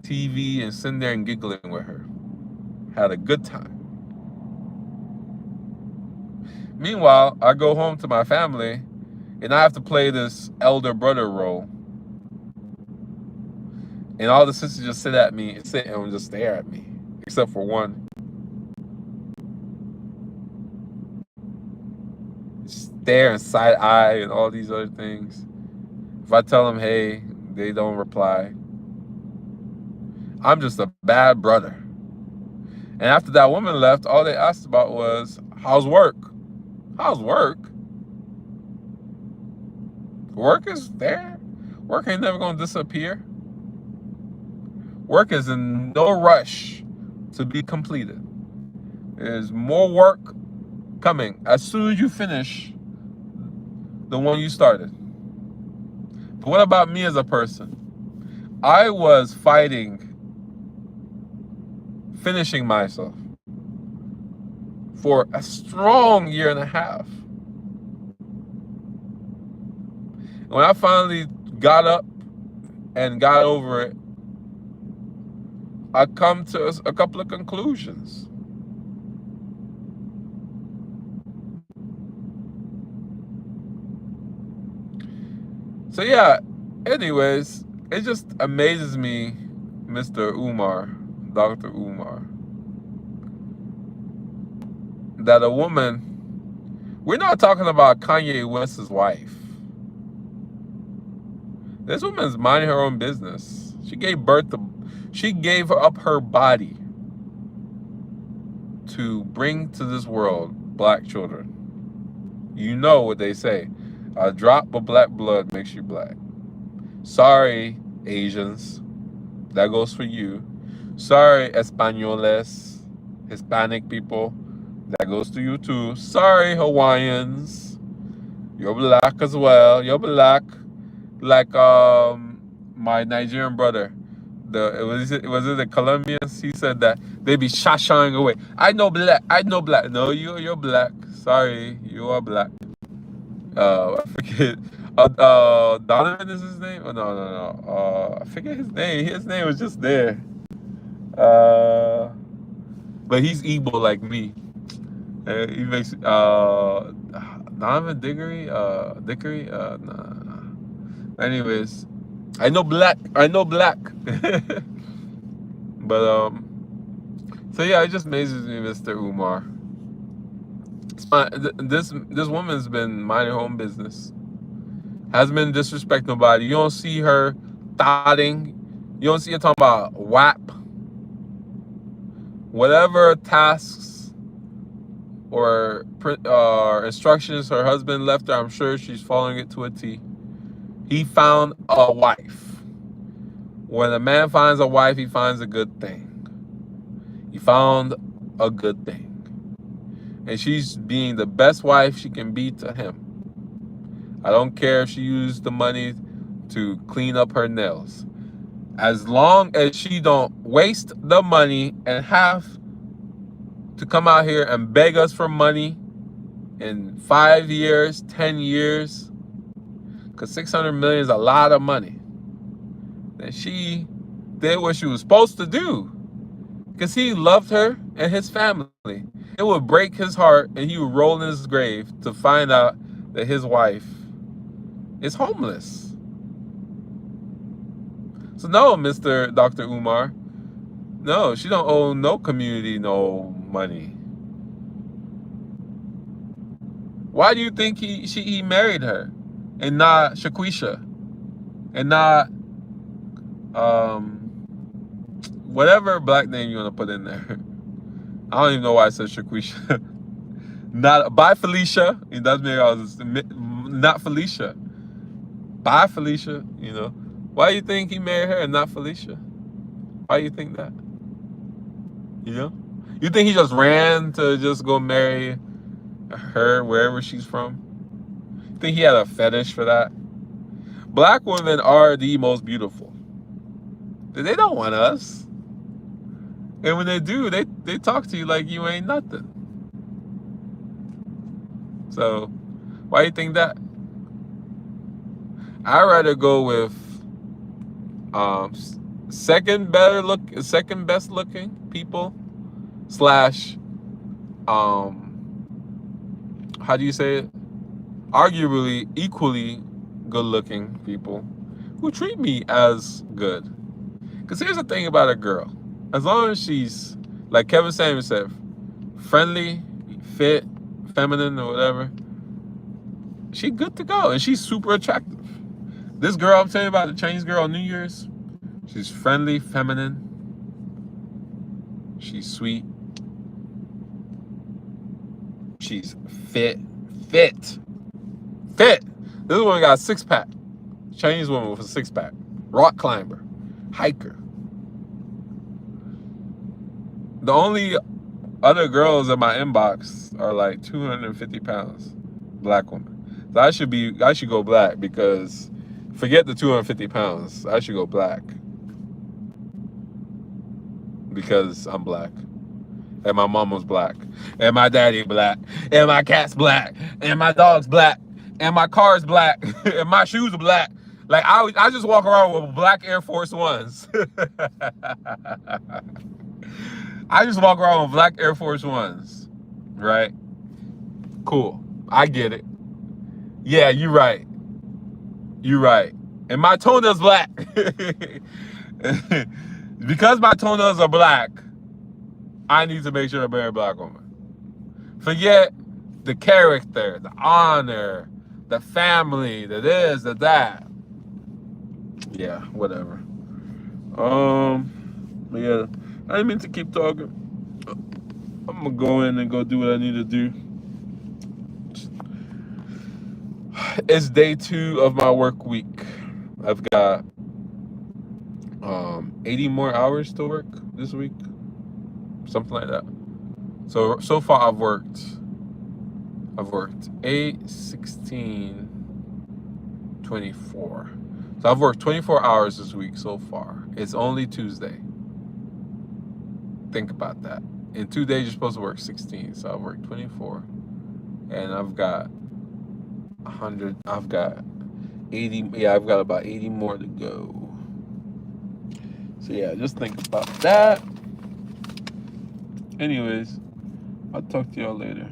TV and sitting there and giggling with her. Had a good time. Meanwhile, I go home to my family, and I have to play this elder brother role. And all the sisters just sit and just stare at me, except for one. Stare and side eye and all these other things. If I tell them, hey, they don't reply. I'm just a bad brother. And after that woman left, all they asked about was, how's work? How's work? Work is there. Work ain't never gonna disappear. Work is in no rush to be completed. There's more work coming as soon as you finish the one you started. But what about me as a person? I was fighting, finishing myself for a strong 1.5 years. When I finally got up and got over it, I come to a couple of conclusions. So yeah, anyways, it just amazes me, Mr. Umar, Dr. Umar, that a woman, we're not talking about Kanye West's wife. This woman's minding her own business. She gave up her body to bring to this world black children. You know what they say. A drop of black blood makes you black. Sorry, Asians. That goes for you. Sorry, Españoles, Hispanic people. That goes to you too. Sorry, Hawaiians. You're black as well. You're black. Like my Nigerian brother. Was it the Colombians? He said that they be shashing away. I know black. I know black. No, you're black. Sorry, you are black. I forget. Donovan is his name? Oh, no. I forget his name. His name was just there. But he's Igbo like me. He makes Donovan Dickery. Nah. Anyways, I know black. But so yeah, it just amazes me, Mr. Umar. This woman's been minding her own business. Hasn't been disrespecting nobody. You don't see her thotting. You don't see her talking about WAP. Whatever tasks or instructions her husband left her, I'm sure she's following it to a T. He found a wife. When a man finds a wife, he finds a good thing. He found a good thing. And she's being the best wife she can be to him. I don't care if she used the money to clean up her nails. As long as she don't waste the money and have to come out here and beg us for money in 5 years, 10 years, because 600 million is a lot of money, then she did what she was supposed to do. Because he loved her and his family. It would break his heart and he would roll in his grave to find out that his wife is homeless. So no, Mr. Dr. Umar, no, she don't owe no community no money. Why do you think he married her and not Shaquisha and not whatever black name you want to put in there? I don't even know why I said Shaquisha. Not by Felicia. It does make I was not Felicia. By Felicia, you know. Why do you think he married her and not Felicia? Why do you think that? You know? You think he just ran to just go marry her wherever she's from? You think he had a fetish for that? Black women are the most beautiful. They don't want us. And when they do, they talk to you like you ain't nothing. So, why do you think that? I'd rather go with second best looking people / how do you say it? Arguably equally good looking people who treat me as good. Because here's the thing about a girl. As long as she's, like Kevin Samuels said, friendly, fit, feminine, or whatever, she good to go. And she's super attractive. This girl I'm telling you about, the Chinese girl on New Year's, she's friendly, feminine. She's sweet. She's fit. This woman got a 6-pack. Chinese woman with a 6-pack. Rock climber. Hiker. The only other girls in my inbox are like 250 pounds. Black women. So I should go black, because forget the 250 pounds. I should go black. Because I'm black. And my mom was black. And my daddy black. And my cat's black. And my dog's black. And my car's black. And my shoes are black. Like I just walk around with black Air Force Ones. I just walk around with black Air Force Ones. Right? Cool. I get it. Yeah, you're right. You're right. And my toenails black. Because my toenails are black, I need to make sure I marry a black woman. Forget the character, the honor, the family, the this, the that. Yeah, whatever. Yeah, I didn't mean to keep talking. I'm gonna go in and go do what I need to do. It's day 2 of my work week. I've got 80 more hours to work this week, something like that. So far I've worked 8, 16, 24. So I've worked 24 hours this week so far. It's only Tuesday. Think about that. In 2 days, you're supposed to work 16. So I've worked 24. And I've got 100. I've got 80. Yeah, I've got about 80 more to go. So yeah, just think about that. Anyways, I'll talk to y'all later.